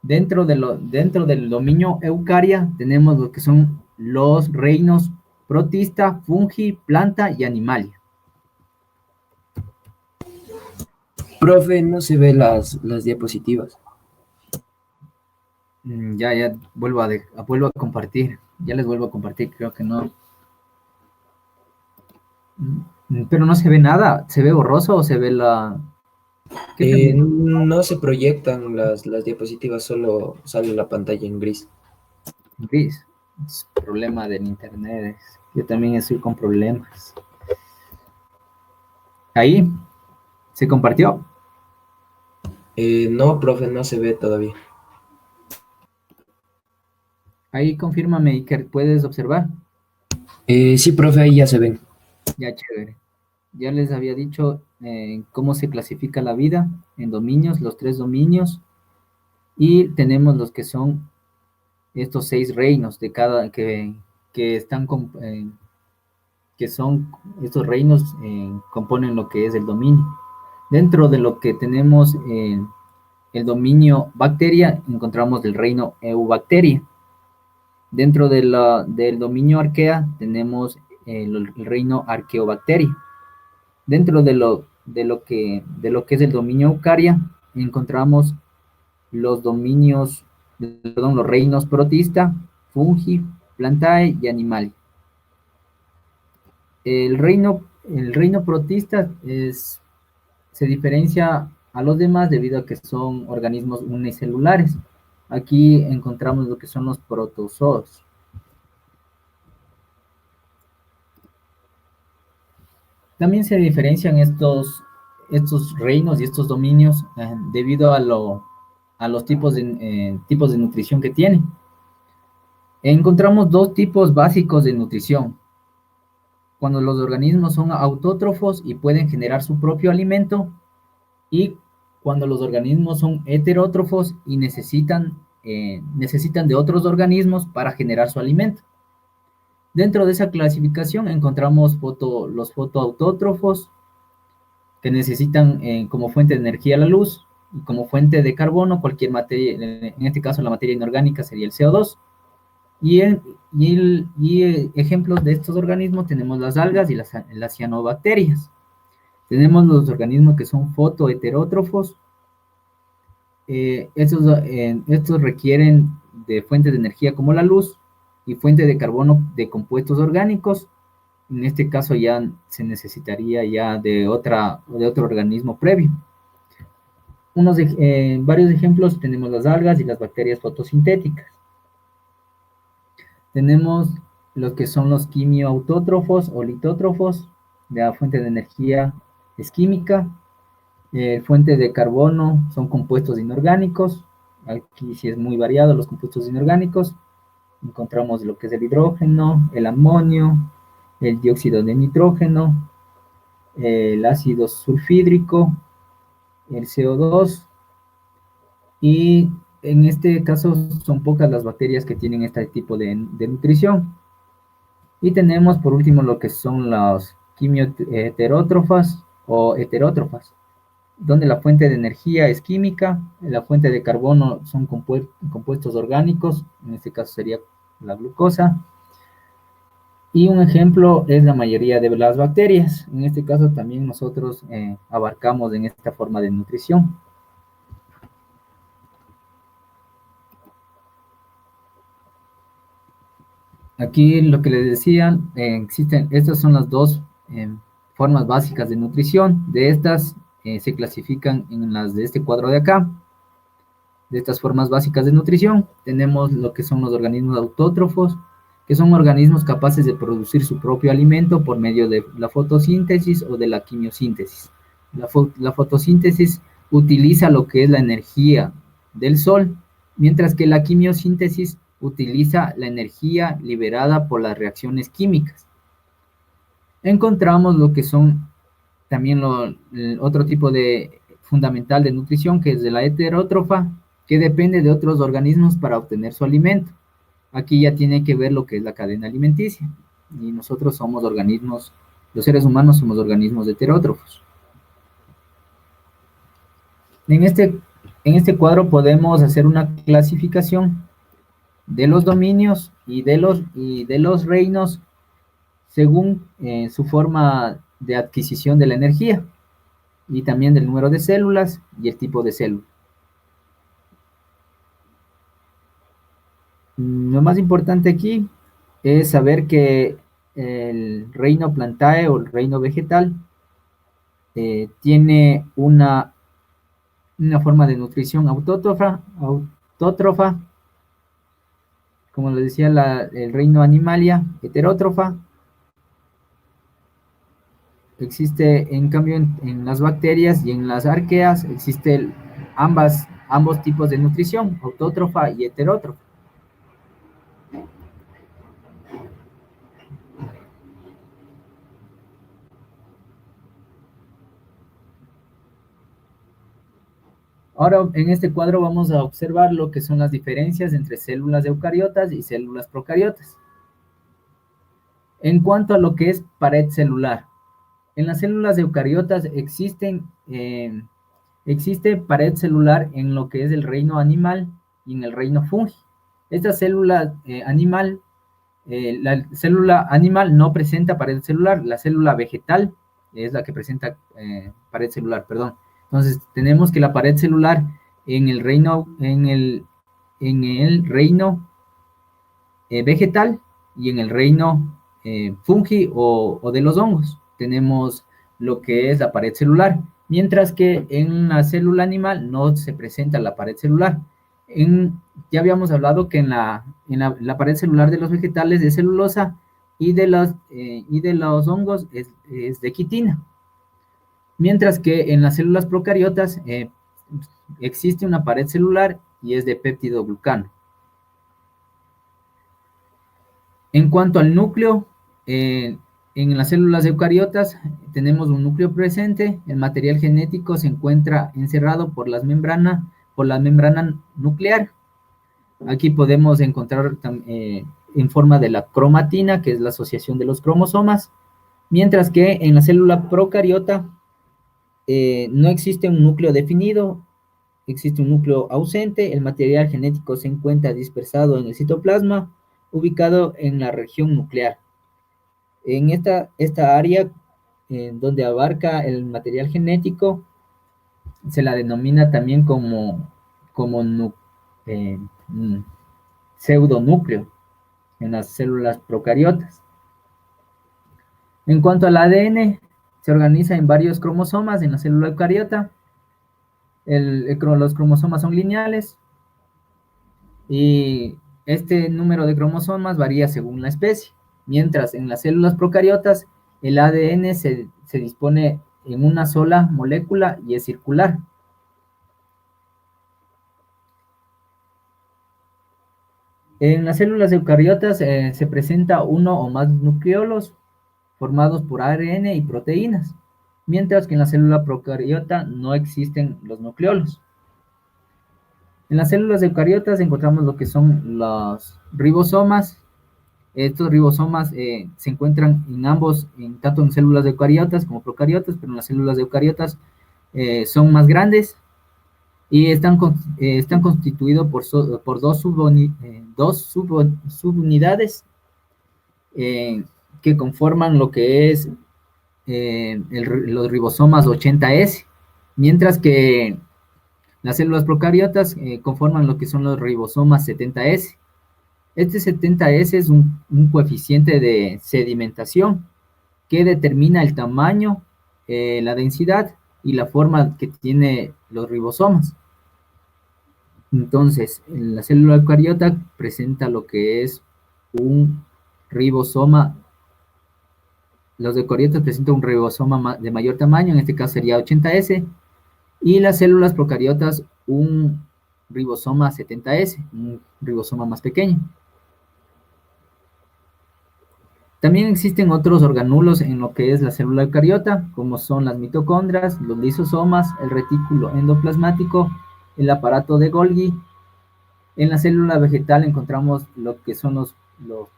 [SPEAKER 2] Dentro del dominio eucaria, tenemos lo que son los reinos protista, fungi, planta y animalia.
[SPEAKER 3] Profe, no se ve las diapositivas.
[SPEAKER 2] Ya vuelvo a compartir. Ya les vuelvo a compartir, creo que no. Pero no se ve nada. ¿Se ve borroso o se ve la...?
[SPEAKER 3] No se proyectan las diapositivas, solo sale la pantalla en gris.
[SPEAKER 2] Gris. Es problema del internet. Yo también estoy con problemas. Ahí. ¿Se compartió?
[SPEAKER 3] No, profe, no se ve todavía.
[SPEAKER 2] Ahí confírmame, Iker, ¿puedes observar?
[SPEAKER 3] Sí, profe, ahí ya se ven.
[SPEAKER 2] Ya, chévere. Ya les había dicho cómo se clasifica la vida en dominios, los 3 dominios, y tenemos los que son estos 6 reinos de cada que están que son estos reinos componen lo que es el dominio. Dentro de lo que tenemos el dominio bacteria, encontramos el reino eubacteria. Dentro del dominio arquea tenemos el reino arqueobacteria. Dentro de lo que es el dominio eucaria, encontramos los reinos protista, fungi, plantae y animal. El reino protista se diferencia a los demás debido a que son organismos unicelulares. Aquí encontramos lo que son los protozoos. También se diferencian estos reinos y estos dominios debido a los tipos de nutrición que tienen. Encontramos 2 tipos básicos de nutrición. Cuando los organismos son autótrofos y pueden generar su propio alimento, y cuando los organismos son heterótrofos y necesitan de otros organismos para generar su alimento. Dentro de esa clasificación encontramos los fotoautótrofos, que necesitan como fuente de energía la luz, y como fuente de carbono cualquier materia, en este caso la materia inorgánica sería el CO2. Ejemplos de estos organismos tenemos las algas y las cianobacterias. Tenemos los organismos que son fotoheterótrofos. Estos requieren de fuentes de energía como la luz y fuente de carbono de compuestos orgánicos. En este caso ya se necesitaría ya de otro organismo previo. Varios ejemplos tenemos las algas y las bacterias fotosintéticas. Tenemos los que son los quimioautótrofos o litótrofos, de la fuente de energía es química. Fuente de carbono son compuestos inorgánicos. Aquí sí es muy variado los compuestos inorgánicos. Encontramos lo que es el hidrógeno, el amonio, el dióxido de nitrógeno, el ácido sulfídrico, el CO2, y en este caso son pocas las bacterias que tienen este tipo de nutrición. Y tenemos por último lo que son las quimioheterótrofas o heterótrofas, donde la fuente de energía es química, la fuente de carbono son compuestos orgánicos, en este caso sería la glucosa, y un ejemplo es la mayoría de las bacterias. En este caso también nosotros abarcamos en esta forma de nutrición. Aquí lo que les decía, estas son las dos formas básicas de nutrición. De estas se clasifican en las de este cuadro de acá. De estas formas básicas de nutrición tenemos lo que son los organismos autótrofos, que son organismos capaces de producir su propio alimento por medio de la fotosíntesis o de la quimiosíntesis. La fotosíntesis utiliza lo que es la energía del sol, mientras que la quimiosíntesis utiliza la energía liberada por las reacciones químicas. Encontramos lo que son también otro tipo de fundamental de nutrición, que es de la heterótrofa, que depende de otros organismos para obtener su alimento. Aquí ya tiene que ver lo que es la cadena alimenticia. Y nosotros somos organismos, los seres humanos somos organismos heterótrofos. En este cuadro podemos hacer una clasificación de los dominios y de los reinos según su forma de adquisición de la energía, y también del número de células y el tipo de célula. Lo más importante aquí es saber que el reino Plantae o el reino vegetal tiene una forma de nutrición autótrofa. Como les decía, el reino Animalia, heterótrofa. Existe, en cambio, en las bacterias y en las arqueas, existen ambos tipos de nutrición, autótrofa y heterótrofa. Ahora, en este cuadro vamos a observar lo que son las diferencias entre células eucariotas y células procariotas. En cuanto a lo que es pared celular, en las células eucariotas existe pared celular en lo que es el reino animal y en el reino fungi. Esta célula la célula animal no presenta pared celular, la célula vegetal es la que presenta pared celular, perdón. Entonces tenemos que la pared celular en el reino vegetal y en el reino fungi o de los hongos tenemos lo que es la pared celular, mientras que en la célula animal no se presenta la pared celular. Ya habíamos hablado que en la pared celular de los vegetales es celulosa y de los hongos es de quitina. Mientras que en las células procariotas existe una pared celular y es de péptidoglucano. En cuanto al núcleo, en las células eucariotas tenemos un núcleo presente. El material genético se encuentra encerrado por la membrana nuclear. Aquí podemos encontrar en forma de la cromatina, que es la asociación de los cromosomas, mientras que en la célula procariota no existe un núcleo definido, existe un núcleo ausente, el material genético se encuentra dispersado en el citoplasma, ubicado en la región nuclear. En esta área, donde abarca el material genético, se la denomina también como pseudonúcleo en las células procariotas. En cuanto al ADN, se organiza en varios cromosomas en la célula eucariota. Los cromosomas son lineales y este número de cromosomas varía según la especie, mientras en las células procariotas el ADN se dispone en una sola molécula y es circular. En las células eucariotas se presenta uno o más nucleolos formados por ARN y proteínas, mientras que en la célula procariota no existen los nucleolos. En las células eucariotas encontramos lo que son los ribosomas. Estos ribosomas se encuentran en ambos, tanto en células eucariotas como procariotas, pero en las células eucariotas son más grandes y están constituidos por dos subunidades que conforman lo que es los ribosomas 80S, mientras que las células procariotas conforman lo que son los ribosomas 70S. Este 70S es un coeficiente de sedimentación que determina el tamaño, la densidad y la forma que tiene los ribosomas. Entonces, la célula eucariota presenta lo que es un ribosoma. Los eucariotas presentan un ribosoma de mayor tamaño, en este caso sería 80S, y las células procariotas un ribosoma 70S, un ribosoma más pequeño. También existen otros organulos en lo que es la célula eucariota, como son las mitocondrias, los lisosomas, el retículo endoplasmático, el aparato de Golgi. En la célula vegetal encontramos lo que son los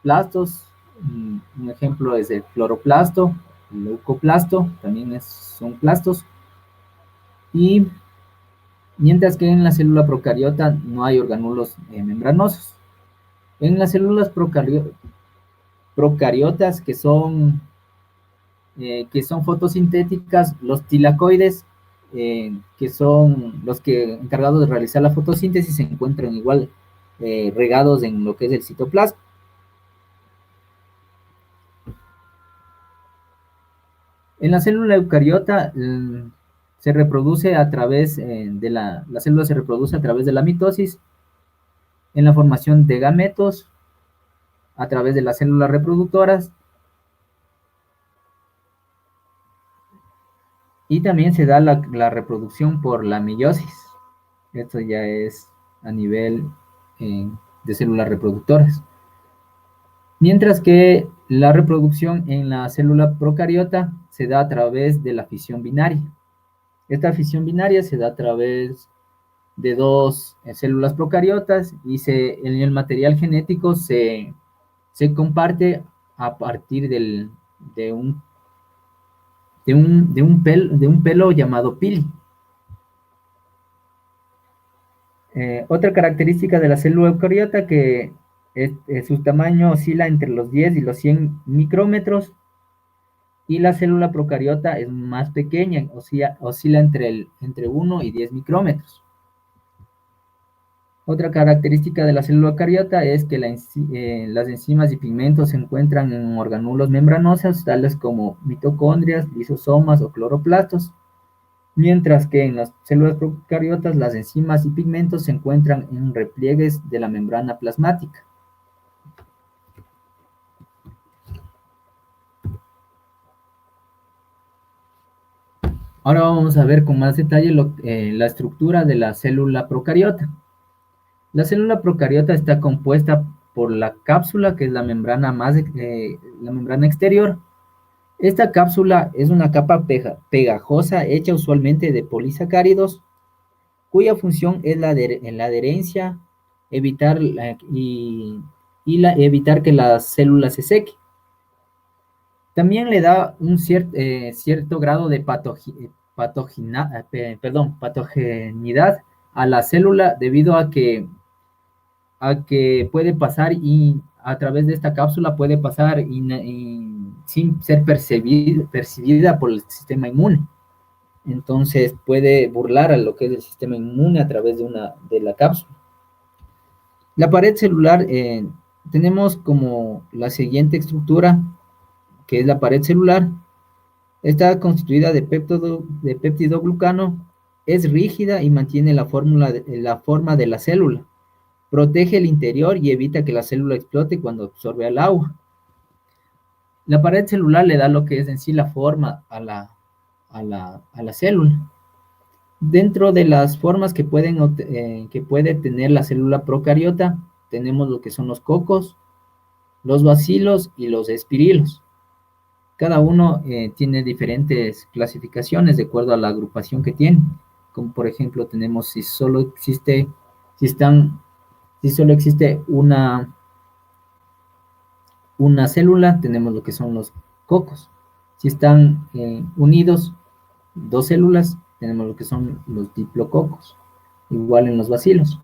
[SPEAKER 2] plastos. Un ejemplo es el cloroplasto, el leucoplasto, también son plastos. Y mientras que en la célula procariota no hay organulos membranosos. En las células procariotas que son fotosintéticas, los tilacoides, que son los encargados de realizar la fotosíntesis, se encuentran igual regados en lo que es el citoplasma. En la célula eucariota se reproduce a través la célula se reproduce a través de la mitosis, en la formación de gametos, a través de las células reproductoras, y también se da la reproducción por la meiosis. Esto ya es a nivel de células reproductoras. Mientras que la reproducción en la célula procariota se da a través de la fisión binaria. Esta fisión binaria se da a través de dos células procariotas y el material genético se comparte a partir de un pelo llamado pili. Otra característica de la célula eucariota que su tamaño oscila entre los 10 y los 100 micrómetros, y la célula procariota es más pequeña, oscila entre 1 y 10 micrómetros. Otra característica de la célula eucariota es que las enzimas y pigmentos se encuentran en organulos membranosos, tales como mitocondrias, lisosomas o cloroplastos, mientras que en las células procariotas las enzimas y pigmentos se encuentran en repliegues de la membrana plasmática. Ahora vamos a ver con más detalle la estructura de la célula procariota. La célula procariota está compuesta por la cápsula, que es la membrana exterior. Esta cápsula es una capa pegajosa hecha usualmente de polisacáridos, cuya función es la adherencia, evitar que la célula se seque. También le da un cierto grado de patogenidad a la célula debido a que puede pasar y a través de esta cápsula puede pasar sin ser percibida por el sistema inmune. Entonces puede burlar a lo que es el sistema inmune a través de la cápsula. La pared celular, tenemos como la siguiente estructura, que es la pared celular. Está constituida de péptidoglucano, es rígida y mantiene la forma de la célula. Protege el interior y evita que la célula explote cuando absorbe el agua. La pared celular le da lo que es en sí la forma a la célula. Dentro de las formas que puede tener la célula procariota, tenemos lo que son los cocos, los bacilos y los espirilos. Cada uno tiene diferentes clasificaciones de acuerdo a la agrupación que tiene. Como por ejemplo tenemos si solo existe una célula, tenemos lo que son los cocos. Si están unidos dos células, tenemos lo que son los diplococos. Igual en los bacilos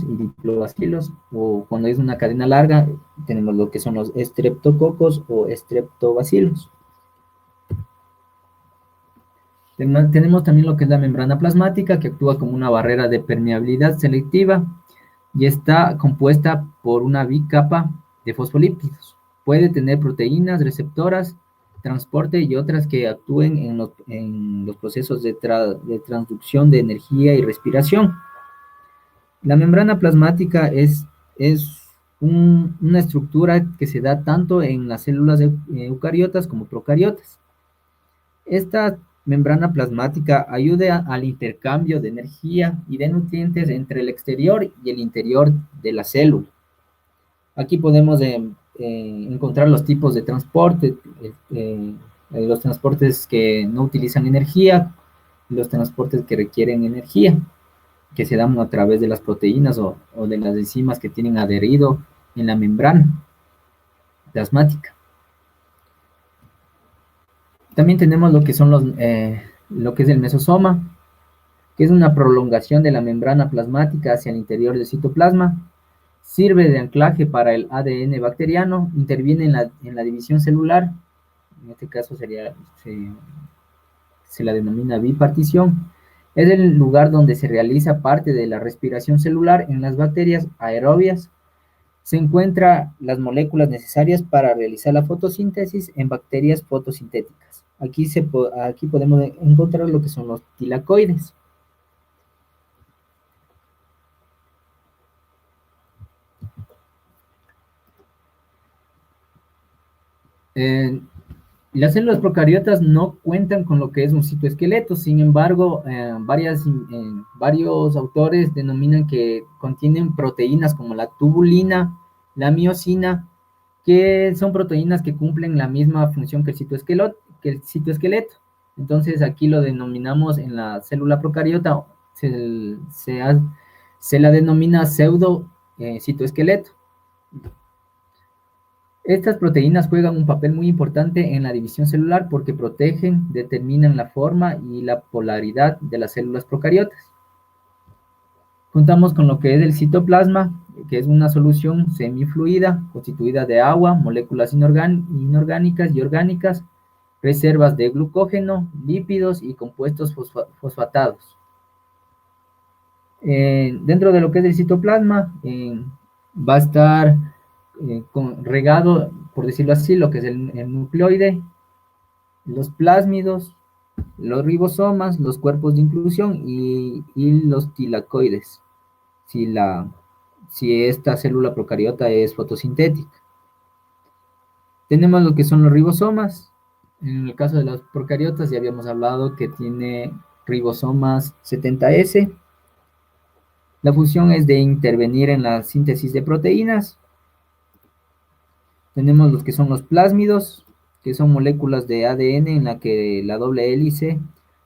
[SPEAKER 2] y diplobacilos, o cuando es una cadena larga, tenemos lo que son los estreptococos o estreptobacilos. Tenemos también lo que es la membrana plasmática, que actúa como una barrera de permeabilidad selectiva y está compuesta por una bicapa de fosfolípidos. Puede tener proteínas receptoras, transporte y otras que actúen en los procesos de transducción de energía y respiración. La membrana plasmática es una estructura que se da tanto en las células eucariotas como procariotas. Esta membrana plasmática ayuda al intercambio de energía y de nutrientes entre el exterior y el interior de la célula. Aquí podemos encontrar los tipos de transporte, los transportes que no utilizan energía, los transportes que requieren energía, que se dan a través de las proteínas o de las enzimas que tienen adherido en la membrana plasmática. También tenemos lo que son lo que es el mesosoma, que es una prolongación de la membrana plasmática hacia el interior del citoplasma. Sirve de anclaje para el ADN bacteriano, interviene en la división celular, en este caso se la denomina bipartición. Es el lugar donde se realiza parte de la respiración celular en las bacterias aerobias. Se encuentran las moléculas necesarias para realizar la fotosíntesis en bacterias fotosintéticas. Aquí podemos encontrar lo que son los tilacoides. Las células procariotas no cuentan con lo que es un citoesqueleto, sin embargo, varios autores denominan que contienen proteínas como la tubulina, la miosina, que son proteínas que cumplen la misma función que el citoesqueleto. Entonces aquí lo denominamos en la célula procariota, se la denomina pseudo citoesqueleto. Estas proteínas juegan un papel muy importante en la división celular porque protegen, determinan la forma y la polaridad de las células procariotas. Contamos con lo que es el citoplasma, que es una solución semifluida constituida de agua, moléculas inorgánicas y orgánicas, reservas de glucógeno, lípidos y compuestos fosfatados. Dentro de lo que es el citoplasma va a estar regado, por decirlo así, lo que es el nucleoide, los plásmidos, los ribosomas, los cuerpos de inclusión y los tilacoides, si esta célula procariota es fotosintética. Tenemos lo que son los ribosomas. En el caso de las procariotas ya habíamos hablado que tiene ribosomas 70S. La función es de intervenir en la síntesis de proteínas. Tenemos los que son los plásmidos, que son moléculas de ADN en la que la doble hélice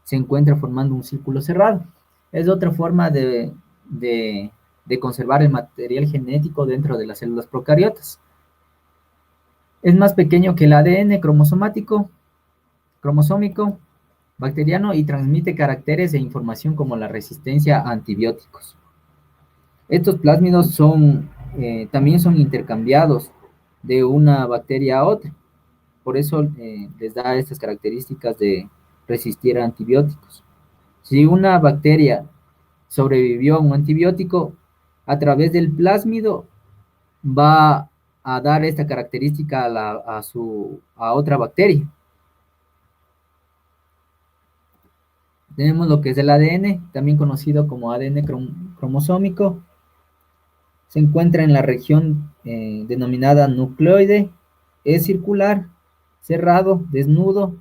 [SPEAKER 2] se encuentra formando un círculo cerrado. Es otra forma de conservar el material genético dentro de las células procariotas. Es más pequeño que el ADN cromosómico, bacteriano y transmite caracteres e información como la resistencia a antibióticos. Estos plásmidos también son intercambiados de una bacteria a otra. Por eso les da estas características de resistir a antibióticos. Si una bacteria sobrevivió a un antibiótico, a través del plásmido va a dar esta característica a otra bacteria. Tenemos lo que es el ADN, también conocido como ADN cromosómico. Se encuentra en la región denominada nucleoide. Es circular, cerrado, desnudo,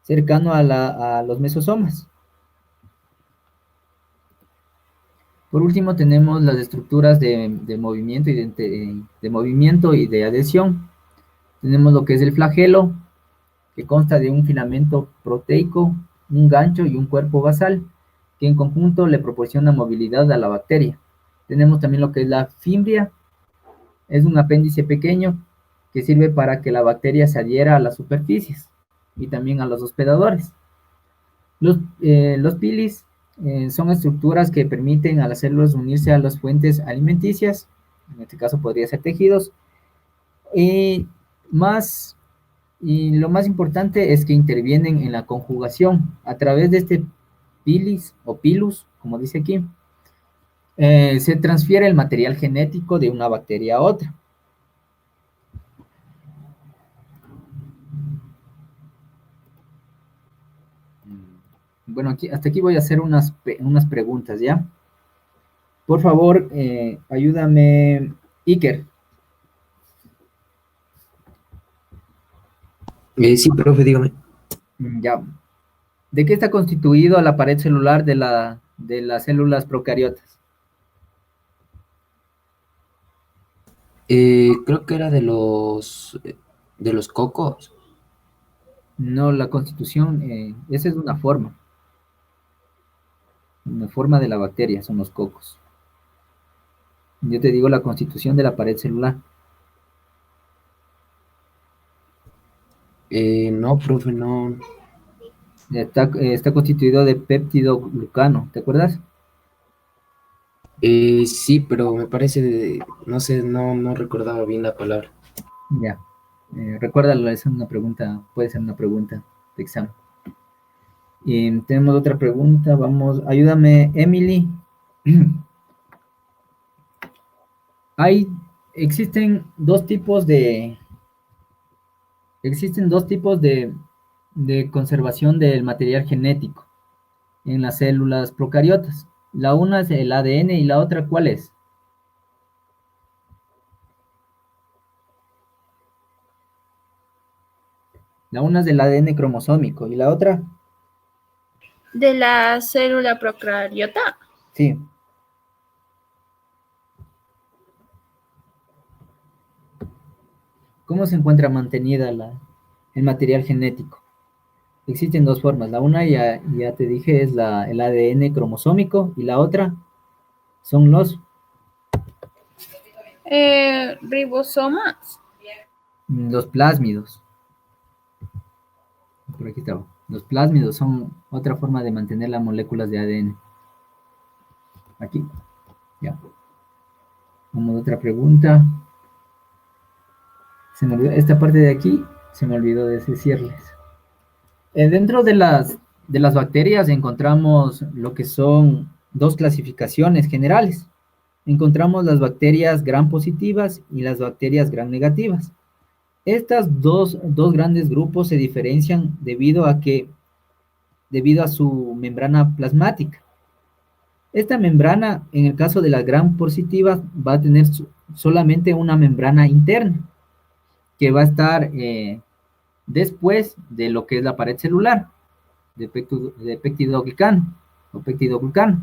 [SPEAKER 2] cercano a los mesosomas. Por último, tenemos las estructuras de movimiento de movimiento y de adhesión. Tenemos lo que es el flagelo, que consta de un filamento proteico, un gancho y un cuerpo basal, que en conjunto le proporciona movilidad a la bacteria. Tenemos también lo que es la fimbria, es un apéndice pequeño que sirve para que la bacteria se adhiera a las superficies y también a los hospedadores. Los pilis son estructuras que permiten a las células unirse a las fuentes alimenticias, en este caso podría ser tejidos, y lo más importante es que intervienen en la conjugación a través de este pilis o pilus, como dice aquí. Se transfiere el material genético de una bacteria a otra. Bueno, hasta aquí voy a hacer unas preguntas, ¿ya? Por favor, ayúdame, Iker.
[SPEAKER 3] Sí, profe, dígame.
[SPEAKER 2] Ya. ¿De qué está constituido la pared celular de las células procariotas?
[SPEAKER 3] Creo que era de los cocos.
[SPEAKER 2] No, la constitución, esa es una forma. Una forma de la bacteria, son los cocos. Yo te digo la constitución de la pared celular.
[SPEAKER 3] No, profe, no.
[SPEAKER 2] Está constituido de péptido glucano, ¿te acuerdas?
[SPEAKER 3] Sí, pero me parece, no sé, no recordaba bien la palabra.
[SPEAKER 2] Ya. Recuérdalo, es una pregunta, puede ser una pregunta de examen. Tenemos otra pregunta, vamos, ayúdame, Emily. Hay, existen dos tipos de, existen dos tipos de conservación del material genético en las células procariotas. La una es el ADN y la otra, ¿cuál es? La una es del ADN cromosómico y la otra,
[SPEAKER 6] De la célula procariota.
[SPEAKER 2] sí. ¿Cómo se encuentra mantenida el material genético? Existen dos formas. La una ya te dije es el ADN cromosómico y la otra son
[SPEAKER 6] Ribosomas.
[SPEAKER 2] los plásmidos. Por aquí estaba. Los plásmidos son otra forma de mantener las moléculas de ADN. Aquí. Ya. Vamos a otra pregunta. Se me olvidó, esta parte de aquí se me olvidó de decirles. Dentro de las bacterias encontramos lo que son dos clasificaciones generales. Encontramos las bacterias gram positivas y las bacterias gram negativas. Estas dos grandes grupos se diferencian debido a su membrana plasmática. Esta membrana, en el caso de las gram positivas, va a tener solamente una membrana interna, que va a estar después de lo que es la pared celular, de peptidoglicano o peptidoglucano.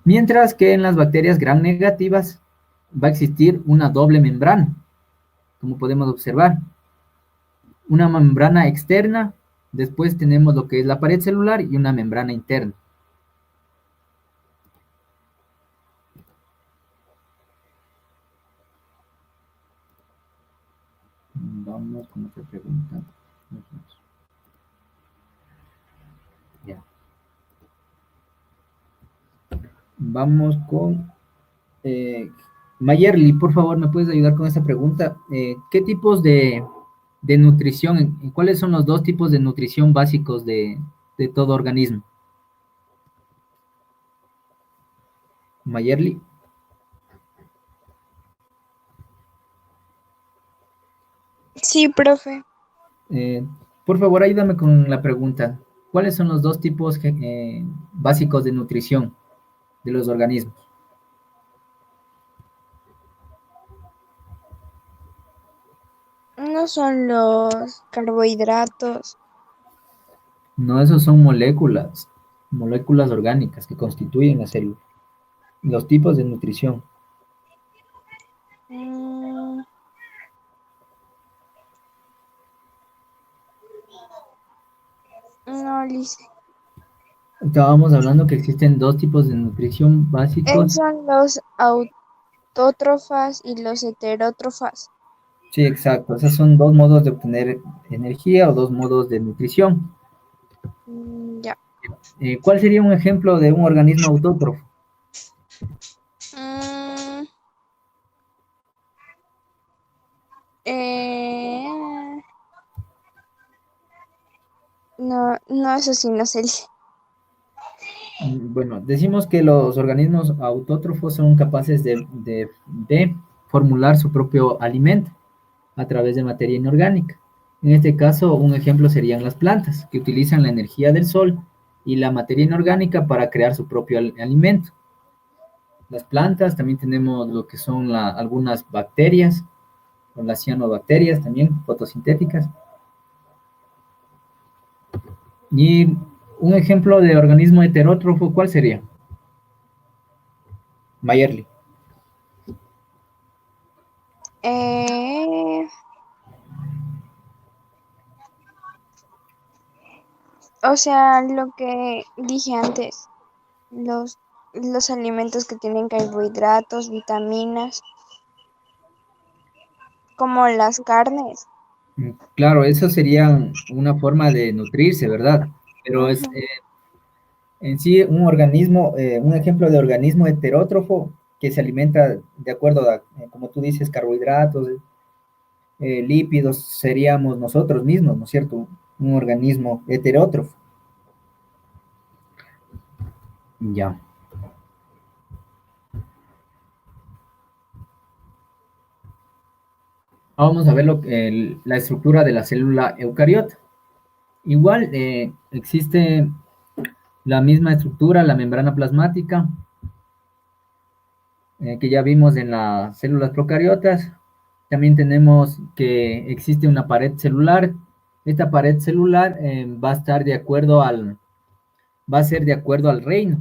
[SPEAKER 2] Mientras que en las bacterias gram negativas va a existir una doble membrana, como podemos observar. Una membrana externa, después tenemos lo que es la pared celular y una membrana interna. Vamos con otra pregunta. Vamos con Mayerly, por favor, ¿me puedes ayudar con esta pregunta? ¿Qué tipos de nutrición, cuáles son los dos tipos de nutrición básicos de todo organismo? Mayerly.
[SPEAKER 4] Sí, profe.
[SPEAKER 2] Eh, por favor, ayúdame con la pregunta. ¿Cuáles son los dos tipos básicos de nutrición de los organismos?
[SPEAKER 4] No son los carbohidratos.
[SPEAKER 2] No, esos son moléculas orgánicas que constituyen la célula. Los tipos de nutrición.
[SPEAKER 4] Mm, no, Lice.
[SPEAKER 2] Estábamos hablando que existen dos tipos de nutrición básicos.
[SPEAKER 4] Son los autótrofas y los heterótrofas.
[SPEAKER 2] Sí, exacto. Esos son dos modos de obtener energía o dos modos de nutrición.
[SPEAKER 4] Ya.
[SPEAKER 2] ¿Cuál sería un ejemplo de un organismo autótrofo?
[SPEAKER 4] Mm, eh, no, no, eso sí, no sé.
[SPEAKER 2] Bueno, decimos que los organismos autótrofos son capaces de formular su propio alimento a través de materia inorgánica. En este caso, un ejemplo serían las plantas, que utilizan la energía del sol y la materia inorgánica para crear su propio alimento. Las plantas, también tenemos lo que son algunas bacterias, o las cianobacterias también, fotosintéticas. Y un ejemplo de organismo heterótrofo, ¿cuál sería? Mayerly.
[SPEAKER 4] Eh, o sea, lo que dije antes, los, los alimentos que tienen carbohidratos, vitaminas, como las carnes.
[SPEAKER 2] Claro, eso sería una forma de nutrirse, ¿verdad? Pero es
[SPEAKER 4] Ujú.
[SPEAKER 2] en sí un organismo, un ejemplo de organismo heterótrofo que se alimenta de acuerdo a, como tú dices, carbohidratos, lípidos, seríamos nosotros mismos, ¿no es cierto? Un organismo heterótrofo. Ya. Vamos a ver la estructura de la célula eucariota. Igual existe la misma estructura, la membrana plasmática, que ya vimos en las células procariotas. También tenemos que existe una pared celular. Esta pared celular va a estar va a ser de acuerdo al reino.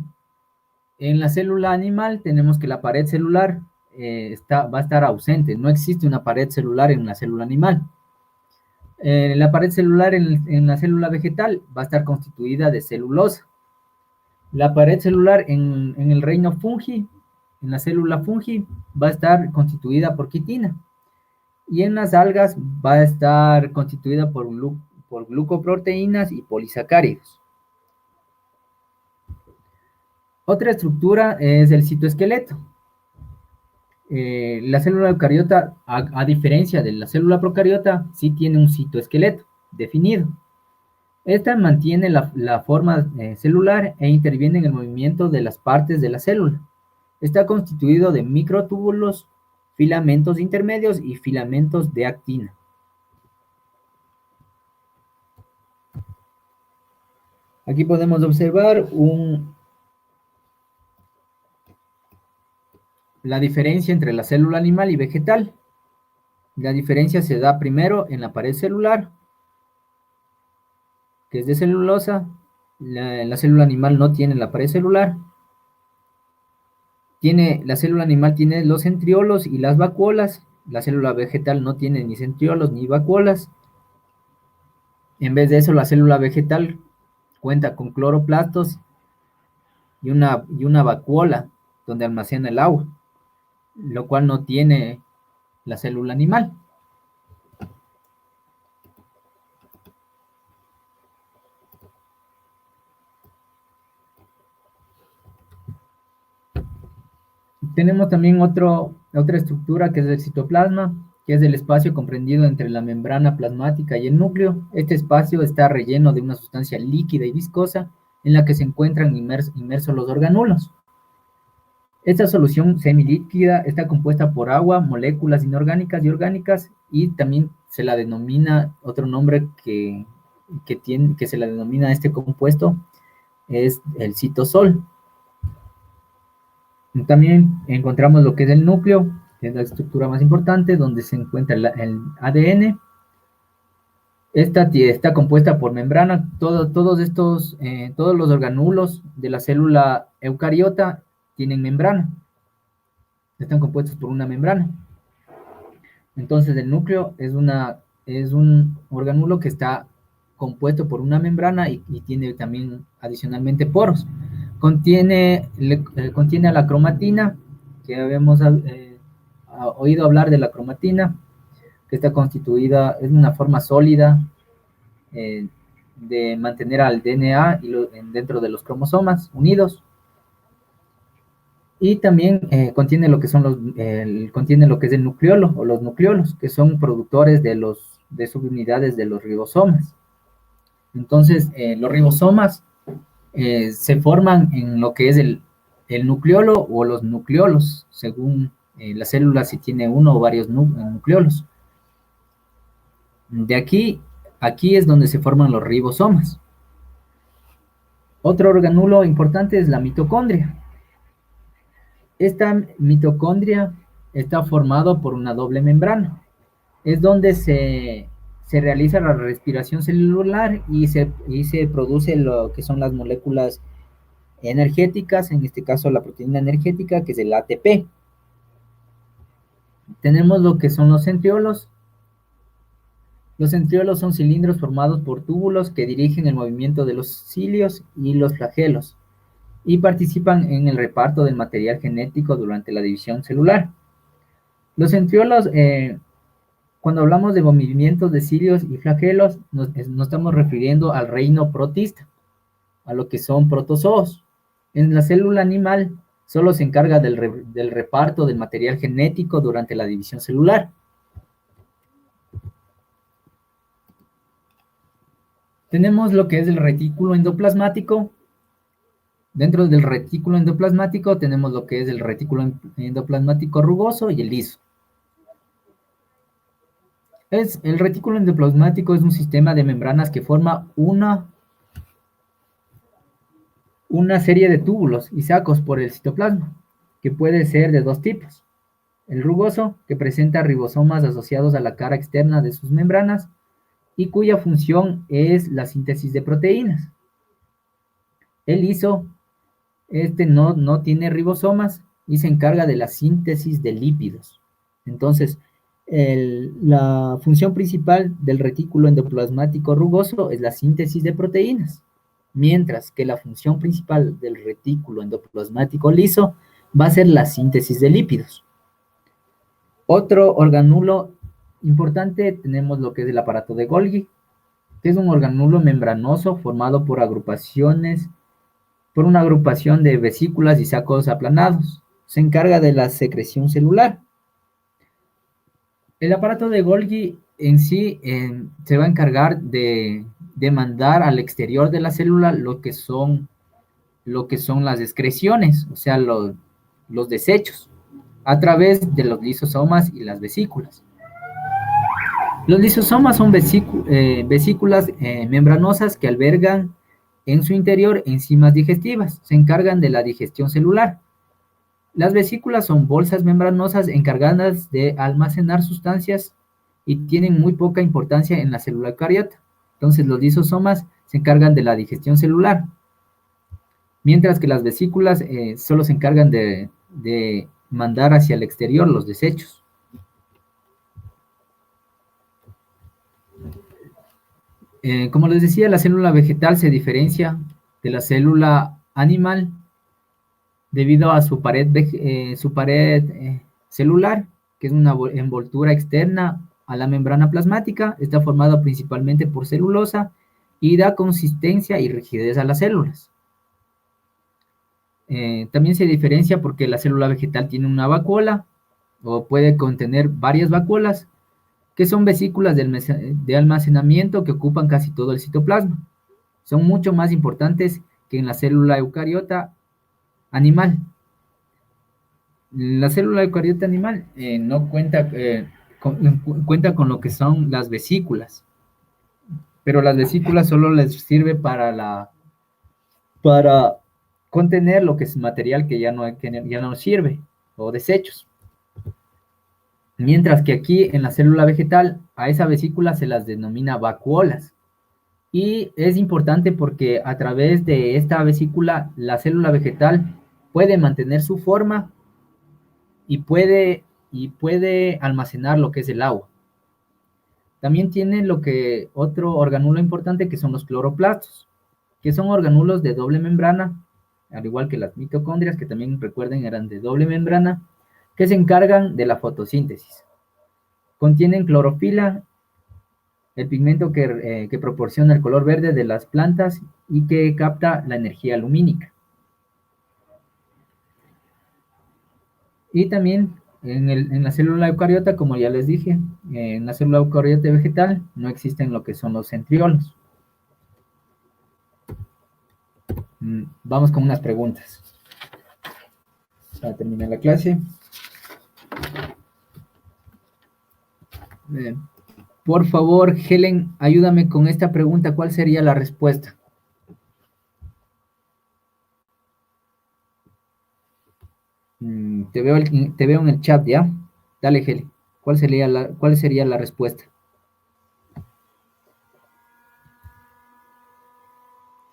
[SPEAKER 2] En la célula animal tenemos que la pared celular va a estar ausente. No existe una pared celular en la célula animal. La pared celular en la célula vegetal va a estar constituida de celulosa. La pared celular en el reino fungi, en la célula fungi, va a estar constituida por quitina. Y en las algas va a estar constituida por glucoproteínas y polisacáridos. Otra estructura es el citoesqueleto. La célula eucariota, a diferencia de la célula procariota, sí tiene un citoesqueleto definido. Esta mantiene la forma celular e interviene en el movimiento de las partes de la célula. Está constituido de microtúbulos, filamentos intermedios y filamentos de actina. Aquí podemos observar la diferencia entre la célula animal y vegetal. La diferencia se da primero en la pared celular, que es de celulosa. La célula animal no tiene la pared celular. La célula animal tiene los centriolos y las vacuolas. La célula vegetal no tiene ni centriolos ni vacuolas. En vez de eso, la célula vegetal cuenta con cloroplastos y una vacuola donde almacena el agua, lo cual no tiene la célula animal. Tenemos también otra estructura que es el citoplasma, que es el espacio comprendido entre la membrana plasmática y el núcleo. Este espacio está relleno de una sustancia líquida y viscosa en la que se encuentran inmersos los organulos. Esta solución semilíquida está compuesta por agua, moléculas inorgánicas y orgánicas, y también se la denomina, otro nombre que se la denomina a este compuesto, es el citosol. También encontramos lo que es el núcleo, que es la estructura más importante, donde se encuentra el ADN. Esta está compuesta por membrana. Todos los organulos de la célula eucariota tienen membrana. Están compuestos por una membrana. Entonces el núcleo es un organulo que está compuesto por una membrana y tiene también adicionalmente poros. Contiene a la cromatina, que habíamos oído hablar de la cromatina, que está constituida, es una forma sólida de mantener al DNA dentro de los cromosomas unidos. Y también contiene lo que es el nucleolo o los nucleolos, que son productores de subunidades de los ribosomas. Entonces, los ribosomas se forman en lo que es el nucleolo o los nucleolos, según la célula, si tiene uno o varios nucleolos. De aquí es donde se forman los ribosomas. Otro organulo importante es la mitocondria. Esta mitocondria está formado por una doble membrana. Es donde se realiza la respiración celular y se produce lo que son las moléculas energéticas, en este caso la proteína energética, que es el ATP. Tenemos lo que son los centriolos. Los centriolos son cilindros formados por túbulos que dirigen el movimiento de los cilios y los flagelos y participan en el reparto del material genético durante la división celular. Los centriolos, cuando hablamos de movimientos de cilios y flagelos, nos estamos refiriendo al reino protista, a lo que son protozoos. En la célula animal solo se encarga del reparto del material genético durante la división celular. Tenemos lo que es el retículo endoplasmático. Dentro del retículo endoplasmático tenemos lo que es el retículo endoplasmático rugoso y el liso. El retículo endoplasmático es un sistema de membranas que forma una serie de túbulos y sacos por el citoplasma, que puede ser de dos tipos. El rugoso, que presenta ribosomas asociados a la cara externa de sus membranas y cuya función es la síntesis de proteínas. El liso, no tiene ribosomas y se encarga de la síntesis de lípidos. Entonces, la función principal del retículo endoplasmático rugoso es la síntesis de proteínas, mientras que la función principal del retículo endoplasmático liso va a ser la síntesis de lípidos. Otro organulo importante tenemos lo que es el aparato de Golgi, que es un organulo membranoso formado por una agrupación de vesículas y sacos aplanados. Se encarga de la secreción celular. El aparato de Golgi en sí se va a encargar de mandar al exterior de la célula lo que son las excreciones, o sea, los desechos, a través de los lisosomas y las vesículas. Los lisosomas son vesículas membranosas que albergan en su interior enzimas digestivas. Se encargan de la digestión celular. Las vesículas son bolsas membranosas encargadas de almacenar sustancias y tienen muy poca importancia en la célula eucariota. Entonces, los lisosomas se encargan de la digestión celular, mientras que las vesículas solo se encargan de mandar hacia el exterior los desechos. Como les decía, la célula vegetal se diferencia de la célula animal debido a su pared celular, que es una envoltura externa a la membrana plasmática. Está formada principalmente por celulosa y da consistencia y rigidez a las células. También se diferencia porque la célula vegetal tiene una vacuola o puede contener varias vacuolas, que son vesículas de almacenamiento que ocupan casi todo el citoplasma. Son mucho más importantes que en la célula eucariota animal. La célula eucariota animal no cuenta, cuenta con lo que son las vesículas, pero las vesículas solo les sirve para contener lo que es material que ya no sirve, o desechos. Mientras que aquí en la célula vegetal, a esa vesícula se las denomina vacuolas. Y es importante porque a través de esta vesícula, la célula vegetal puede mantener su forma y puede almacenar lo que es el agua. También tiene otro organulo importante que son los cloroplastos, que son organulos de doble membrana, al igual que las mitocondrias, que también recuerden eran de doble membrana, que se encargan de la fotosíntesis. Contienen clorofila, el pigmento que proporciona el color verde de las plantas y que capta la energía lumínica. Y también en la célula eucariota, como ya les dije, en la célula eucariota vegetal no existen lo que son los centriolos. Vamos con unas preguntas para terminar la clase. Por favor, Helen, ayúdame con esta pregunta. ¿Cuál sería la respuesta? Te veo en el chat, ¿ya? Dale, Helen. ¿Cuál sería la respuesta?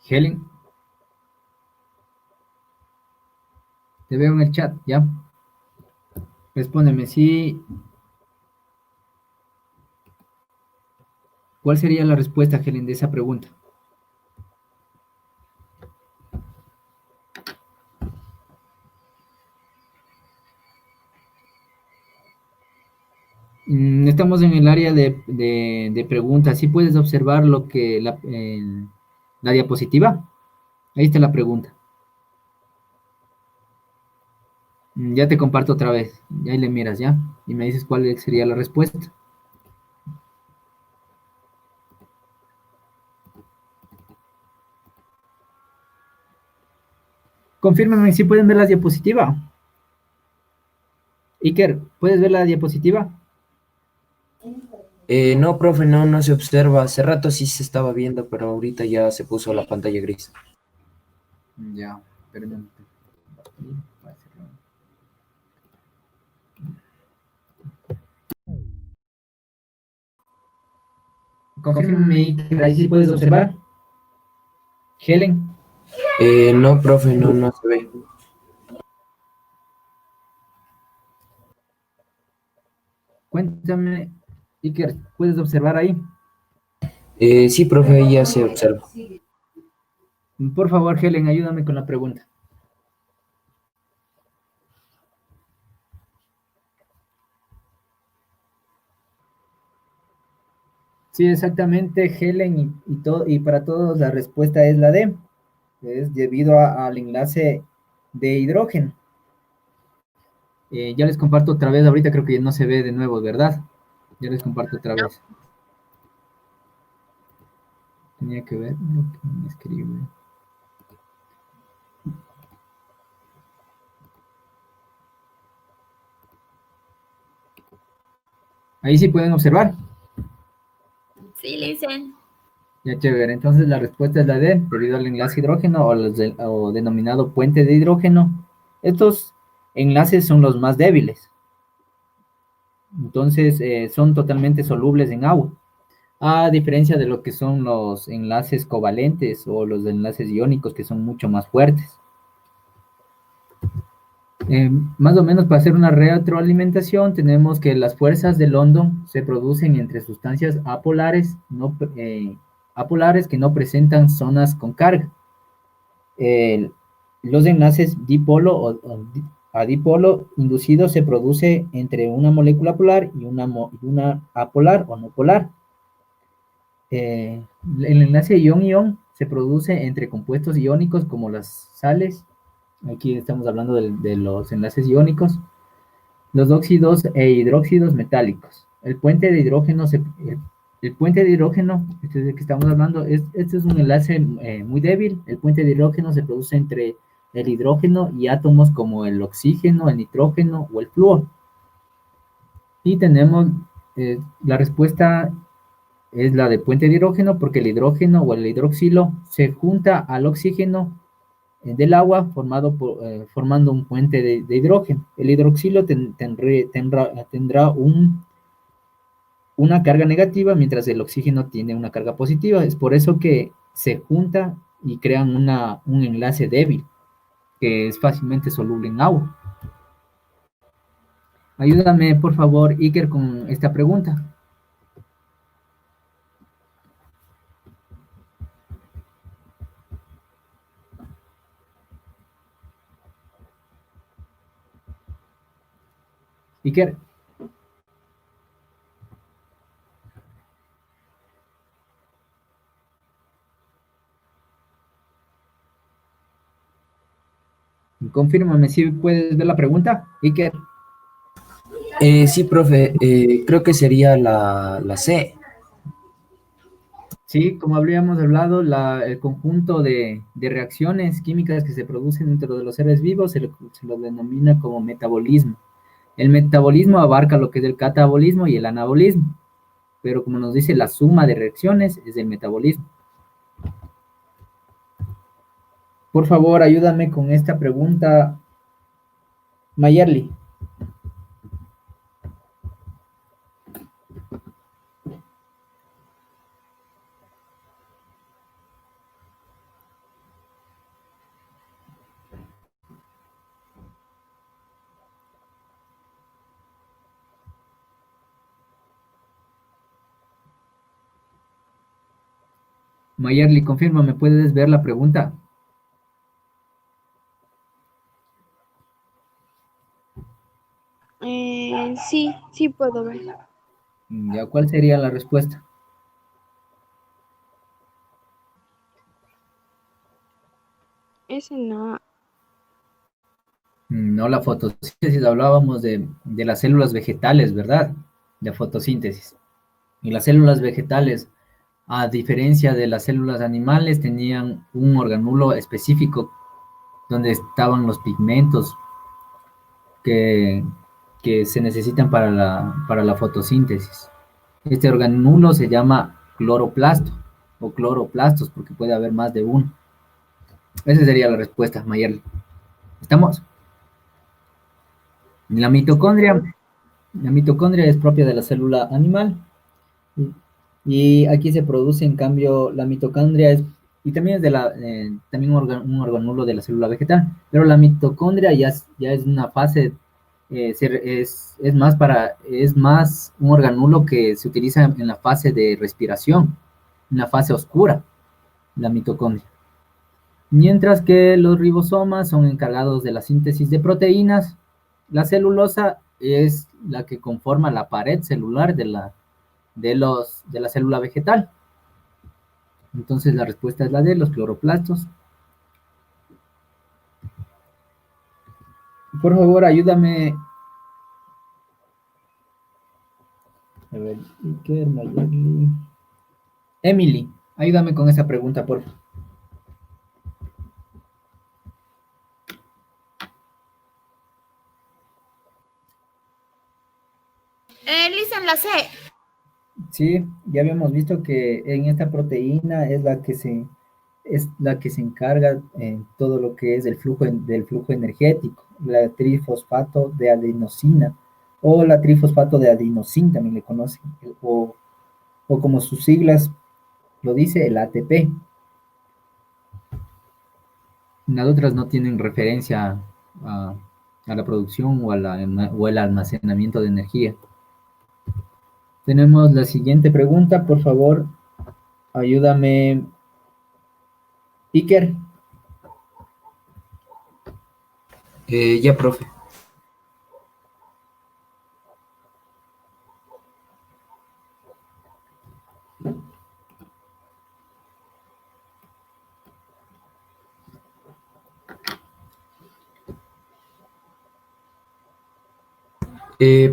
[SPEAKER 2] Helen. Te veo en el chat, ¿ya? Respóndeme, sí. ¿Cuál sería la respuesta, Helen, de esa pregunta? Estamos en el área de preguntas. ¿Sí puedes observar lo que la diapositiva? Ahí está la pregunta. Ya te comparto otra vez. Y ahí le miras, ¿ya? Y me dices cuál sería la respuesta. Confírmame si pueden ver la diapositiva. Iker, ¿puedes ver la diapositiva?
[SPEAKER 3] No, profe, no se observa. Hace rato sí se estaba viendo, pero ahorita ya se puso la pantalla gris.
[SPEAKER 2] Ya, perdón. Confírmame, Iker, ahí sí puedes observar. Helen.
[SPEAKER 3] No, profe, no se ve.
[SPEAKER 2] Cuéntame, Iker, ¿puedes observar ahí?
[SPEAKER 3] Sí, profe, ahí ya se observa.
[SPEAKER 2] Por favor, Helen, ayúdame con la pregunta. Sí, exactamente, Helen, y para todos la respuesta es la D. Es debido al enlace de hidrógeno. Ya les comparto otra vez, ahorita creo que ya no se ve de nuevo, ¿verdad? Ya les comparto otra vez. Tenía que ver lo que me escribe. Ahí sí pueden observar.
[SPEAKER 6] Sí, listen.
[SPEAKER 2] Ya chévere, entonces la respuesta es la D, debido al enlace hidrógeno o denominado puente de hidrógeno. Estos enlaces son los más débiles. Entonces son totalmente solubles en agua. A diferencia de lo que son los enlaces covalentes o los enlaces iónicos que son mucho más fuertes. Más o menos para hacer una retroalimentación tenemos que las fuerzas de London se producen entre sustancias apolares, apolares que no presentan zonas con carga. Los enlaces dipolo o adipolo inducidos se produce entre una molécula polar y una apolar o no polar. El enlace ion-ion se produce entre compuestos iónicos como las sales Aquí estamos hablando de los enlaces iónicos. Los óxidos e hidróxidos metálicos. El puente de hidrógeno, este es el que estamos hablando, este es un enlace muy débil. El puente de hidrógeno se produce entre el hidrógeno y átomos como el oxígeno, el nitrógeno o el flúor. Y tenemos la respuesta es la de puente de hidrógeno porque el hidrógeno o el hidroxilo se junta al oxígeno del agua formando un puente de hidrógeno. El hidroxilo tendrá una carga negativa mientras el oxígeno tiene una carga positiva. Es por eso que se junta y crean un enlace débil que es fácilmente soluble en agua. Ayúdame, por favor, Iker, con esta pregunta. Iker. Confírmame si puedes ver la pregunta, Iker.
[SPEAKER 3] Sí, profe, creo que sería la C.
[SPEAKER 2] Sí, como habríamos hablado, el conjunto de reacciones químicas que se producen dentro de los seres vivos se lo denomina como metabolismo. El metabolismo abarca lo que es el catabolismo y el anabolismo, pero como nos dice la suma de reacciones es el metabolismo. Por favor, ayúdame con esta pregunta, Mayerly. Mayerly, confirma, ¿me puedes ver la pregunta?
[SPEAKER 4] Sí, sí puedo ver.
[SPEAKER 2] Ya, ¿cuál sería la respuesta?
[SPEAKER 4] Ese no.
[SPEAKER 2] No, la fotosíntesis, hablábamos de las células vegetales, ¿verdad? De fotosíntesis. Y las células vegetales, a diferencia de las células animales, tenían un organulo específico donde estaban los pigmentos que, que se necesitan para la fotosíntesis. Este organulo se llama cloroplasto o cloroplastos porque puede haber más de uno. Esa sería la respuesta, Mayerly. ¿Estamos? La mitocondria es propia de la célula animal y aquí se produce, en cambio, la mitocondria es, y también es también un organulo de la célula vegetal, pero la mitocondria ya es una fase, es más un organulo que se utiliza en la fase de respiración, en la fase oscura, la mitocondria. Mientras que los ribosomas son encargados de la síntesis de proteínas, la celulosa es la que conforma la pared celular de la célula vegetal. Entonces la respuesta es la de los cloroplastos. Por favor, ayúdame. A ver, Iker, Mayerly. Emily, ayúdame con esa pregunta, por favor.
[SPEAKER 6] Listen, la C.
[SPEAKER 2] Sí, ya habíamos visto que en esta proteína es la que se encarga en todo lo que es del flujo energético, la trifosfato de adenosina o la trifosfato de adenosina también le conocen, o como sus siglas lo dice, el ATP. Las otras no tienen referencia a, a la producción o el almacenamiento de energía. Tenemos la siguiente pregunta, por favor, ayúdame, Iker.
[SPEAKER 3] Ya, profe.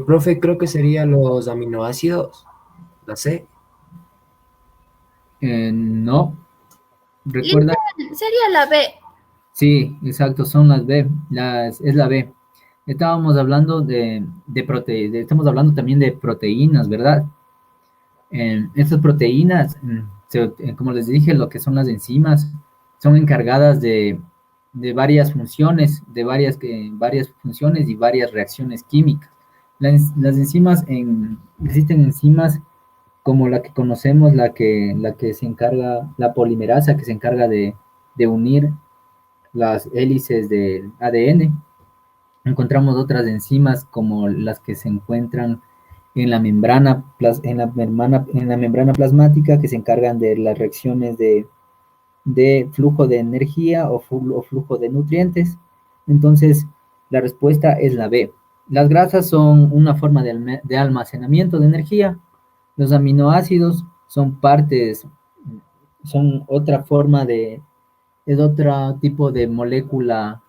[SPEAKER 3] Profe, creo que serían los aminoácidos, la C.
[SPEAKER 2] No, recuerda.
[SPEAKER 6] Sería la B.
[SPEAKER 2] Sí, exacto, son las B, es la B. Estábamos hablando estamos hablando también de proteínas, ¿verdad? Estas proteínas, como les dije, lo que son las enzimas, son encargadas de varias funciones, varias funciones y varias reacciones químicas. Las enzimas, existen enzimas como la que conocemos, la que se encarga, la polimerasa, que se encarga de unir las hélices del ADN. Encontramos otras enzimas como las que se encuentran en la membrana plasmática, que se encargan de las reacciones de flujo de energía o flujo de nutrientes. Entonces, la respuesta es la B. Las grasas son una forma de almacenamiento de energía. Los aminoácidos son otra forma es otro tipo de molécula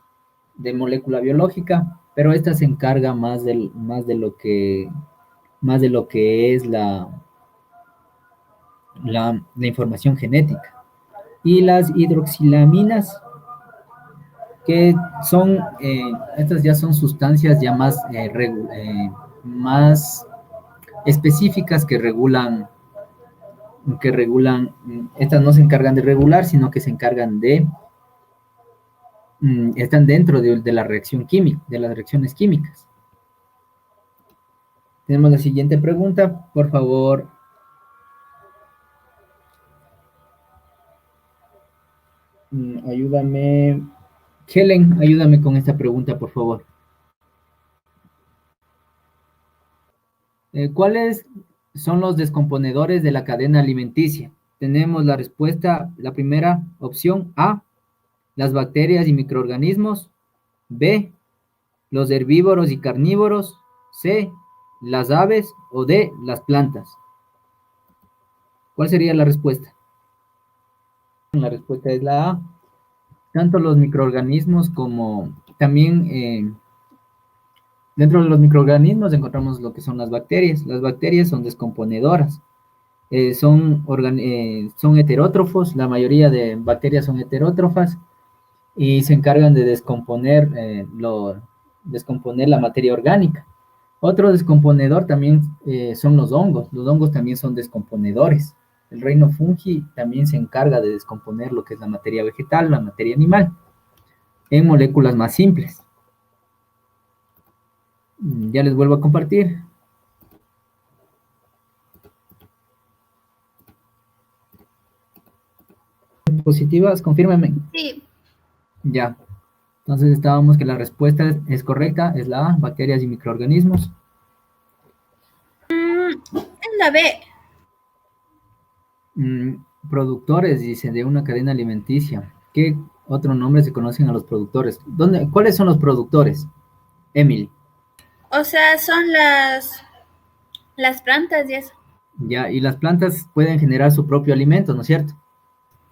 [SPEAKER 2] biológica, pero esta se encarga más de lo que es la información genética. Y las hidroxilaminas, que estas ya son sustancias ya más específicas estas no se encargan de regular, sino que se encargan están dentro de la reacción química, de las reacciones químicas. Tenemos la siguiente pregunta, por favor. Ayúdame. Helen, ayúdame con esta pregunta, por favor. ¿Cuáles son los descomponedores de la cadena alimenticia? Tenemos la respuesta, la primera opción A, las bacterias y microorganismos. B, los herbívoros y carnívoros. C, las aves. O D, las plantas. ¿Cuál sería la respuesta? La respuesta es la A. Tanto los microorganismos como también dentro de los microorganismos encontramos lo que son las bacterias. Las bacterias son descomponedoras. Son heterótrofos, la mayoría de bacterias son heterótrofas y se encargan de descomponer la materia orgánica. Otro descomponedor también son los hongos. Los hongos también son descomponedores. El reino fungi también se encarga de descomponer lo que es la materia vegetal, la materia animal, en moléculas más simples. Ya les vuelvo a compartir. Positivas, confírmenme.
[SPEAKER 6] Sí.
[SPEAKER 2] Ya. Entonces estábamos que la respuesta es correcta, es la A, bacterias y microorganismos.
[SPEAKER 6] Es la B.
[SPEAKER 2] Productores, dice, de una cadena alimenticia. ¿Qué otro nombre se conocen a los productores? ¿Cuáles son los productores? Emily.
[SPEAKER 6] O sea, son las plantas y eso.
[SPEAKER 2] Ya, y las plantas pueden generar su propio alimento, ¿no es cierto?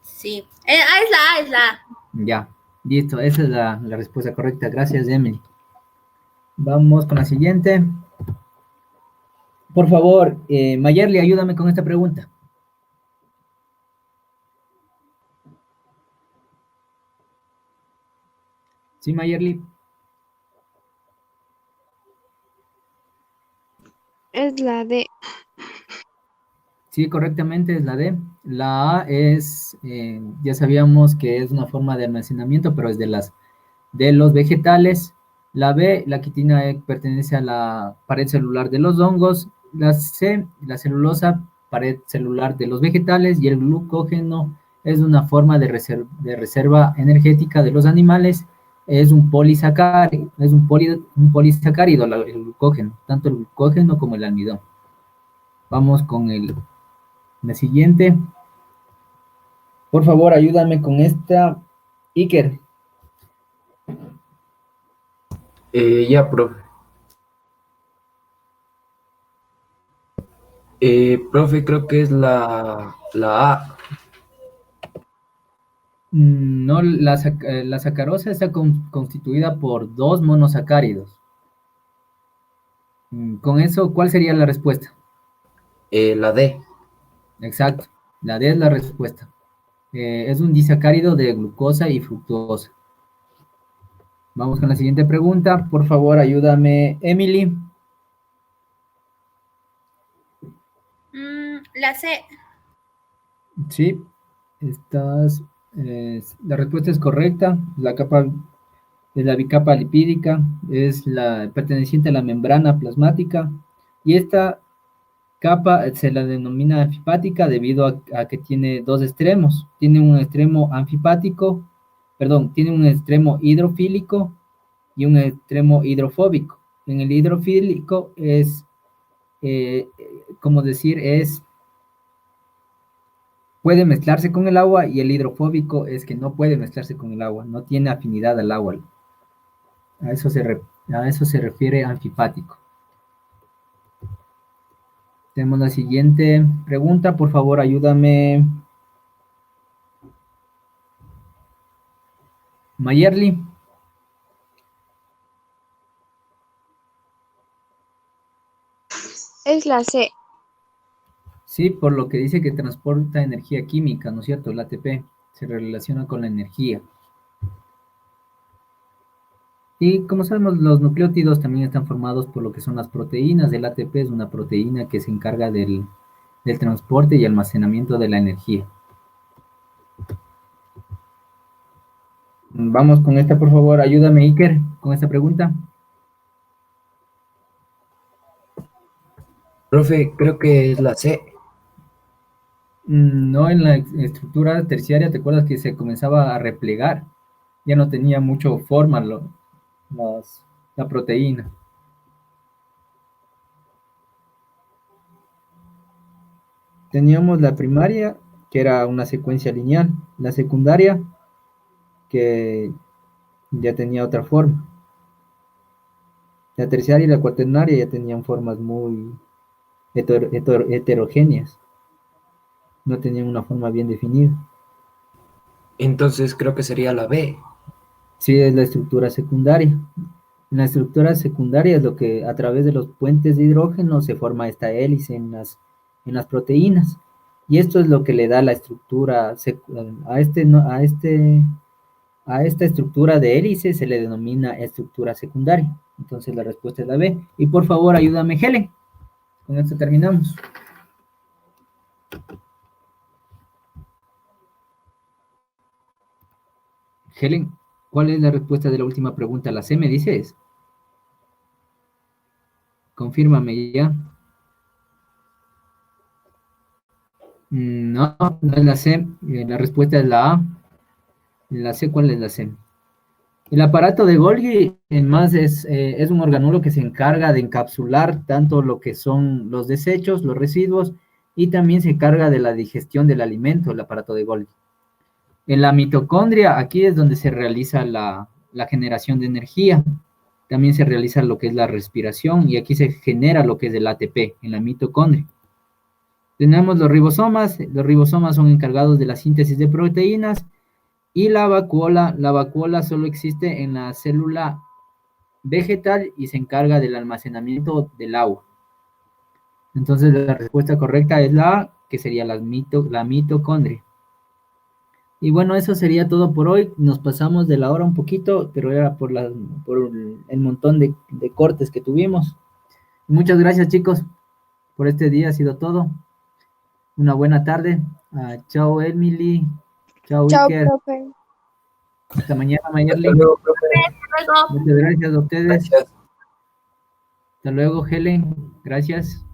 [SPEAKER 6] Sí. Es la A.
[SPEAKER 2] Ya, listo, esa es la respuesta correcta. Gracias, Emily. Vamos con la siguiente. Por favor, Mayerly, ayúdame con esta pregunta. Sí, Mayerly.
[SPEAKER 4] Es la D.
[SPEAKER 2] Sí, correctamente es la D. La A es, ya sabíamos que es una forma de almacenamiento, pero es de los vegetales. La B, la quitina, pertenece a la pared celular de los hongos. La C, la celulosa, pared celular de los vegetales. Y el glucógeno es una forma de reserva energética de los animales. Es un polisacárido, un polisacárido el glucógeno, tanto el glucógeno como el almidón. Vamos con la siguiente. Por favor, ayúdame con esta. Iker.
[SPEAKER 3] Ya, profe. Profe, creo que es la A.
[SPEAKER 2] No, la sacarosa está constituida por dos monosacáridos. Con eso, ¿cuál sería la respuesta?
[SPEAKER 3] La D.
[SPEAKER 2] Exacto, la D es la respuesta. Es un disacárido de glucosa y fructosa. Vamos con la siguiente pregunta. Por favor, ayúdame, Emily.
[SPEAKER 6] La C.
[SPEAKER 2] Sí, la respuesta es correcta. La capa es la bicapa lipídica, es la perteneciente a la membrana plasmática, y esta capa se la denomina anfipática debido a que tiene dos extremos. Tiene un extremo anfipático, perdón, tiene un extremo hidrofílico y un extremo hidrofóbico. En el hidrofílico es, como decir, puede mezclarse con el agua, y el hidrofóbico es que no puede mezclarse con el agua, no tiene afinidad al agua. A eso se refiere anfipático. Tenemos la siguiente pregunta. Por favor, ayúdame, Mayerly.
[SPEAKER 4] Es la C.
[SPEAKER 2] Sí, por lo que dice que transporta energía química, ¿no es cierto? El ATP se relaciona con la energía. Y como sabemos, los nucleótidos también están formados por lo que son las proteínas. El ATP es una proteína que se encarga del transporte y almacenamiento de la energía. Vamos con esta, por favor. Ayúdame, Iker, con esta pregunta.
[SPEAKER 3] Profe, creo que es la C.
[SPEAKER 2] No, en la estructura terciaria, ¿te acuerdas que se comenzaba a replegar? Ya no tenía mucho forma la proteína. Teníamos la primaria, que era una secuencia lineal. La secundaria, que ya tenía otra forma. La terciaria y la cuaternaria ya tenían formas muy heterogéneas. No tenían una forma bien definida.
[SPEAKER 3] Entonces creo que sería la B.
[SPEAKER 2] Sí, es la estructura secundaria. En la estructura secundaria es lo que a través de los puentes de hidrógeno se forma esta hélice en las proteínas. Y esto es lo que le da la estructura a esta estructura de hélice se le denomina estructura secundaria. Entonces la respuesta es la B. Y por favor, ayúdame, Helen. Con esto terminamos. Helen, ¿cuál es la respuesta de la última pregunta? ¿La C me dices? Confírmame ya. No, no es la C. La respuesta es la A. La C, ¿cuál es la C? El aparato de Golgi, en más, es un organulo que se encarga de encapsular tanto lo que son los desechos, los residuos, y también se encarga de la digestión del alimento, el aparato de Golgi. En la mitocondria, aquí es donde se realiza la generación de energía. También se realiza lo que es la respiración, y aquí se genera lo que es el ATP en la mitocondria. Tenemos los ribosomas son encargados de la síntesis de proteínas, y la vacuola solo existe en la célula vegetal y se encarga del almacenamiento del agua. Entonces la respuesta correcta es la A, que sería la mitocondria. Y bueno, eso sería todo por hoy. Nos pasamos de la hora un poquito, pero era por el montón de cortes que tuvimos. Muchas gracias, chicos, por este día. Ha sido todo. Una buena tarde. Chao, Emily. Chao,
[SPEAKER 4] Chao,
[SPEAKER 2] Iker.
[SPEAKER 4] profe.
[SPEAKER 2] Hasta mañana, Mayerly.
[SPEAKER 3] Hasta luego, profe.
[SPEAKER 6] Luego.
[SPEAKER 2] Muchas gracias a ustedes.
[SPEAKER 3] Gracias.
[SPEAKER 2] Hasta luego, Helen. Gracias.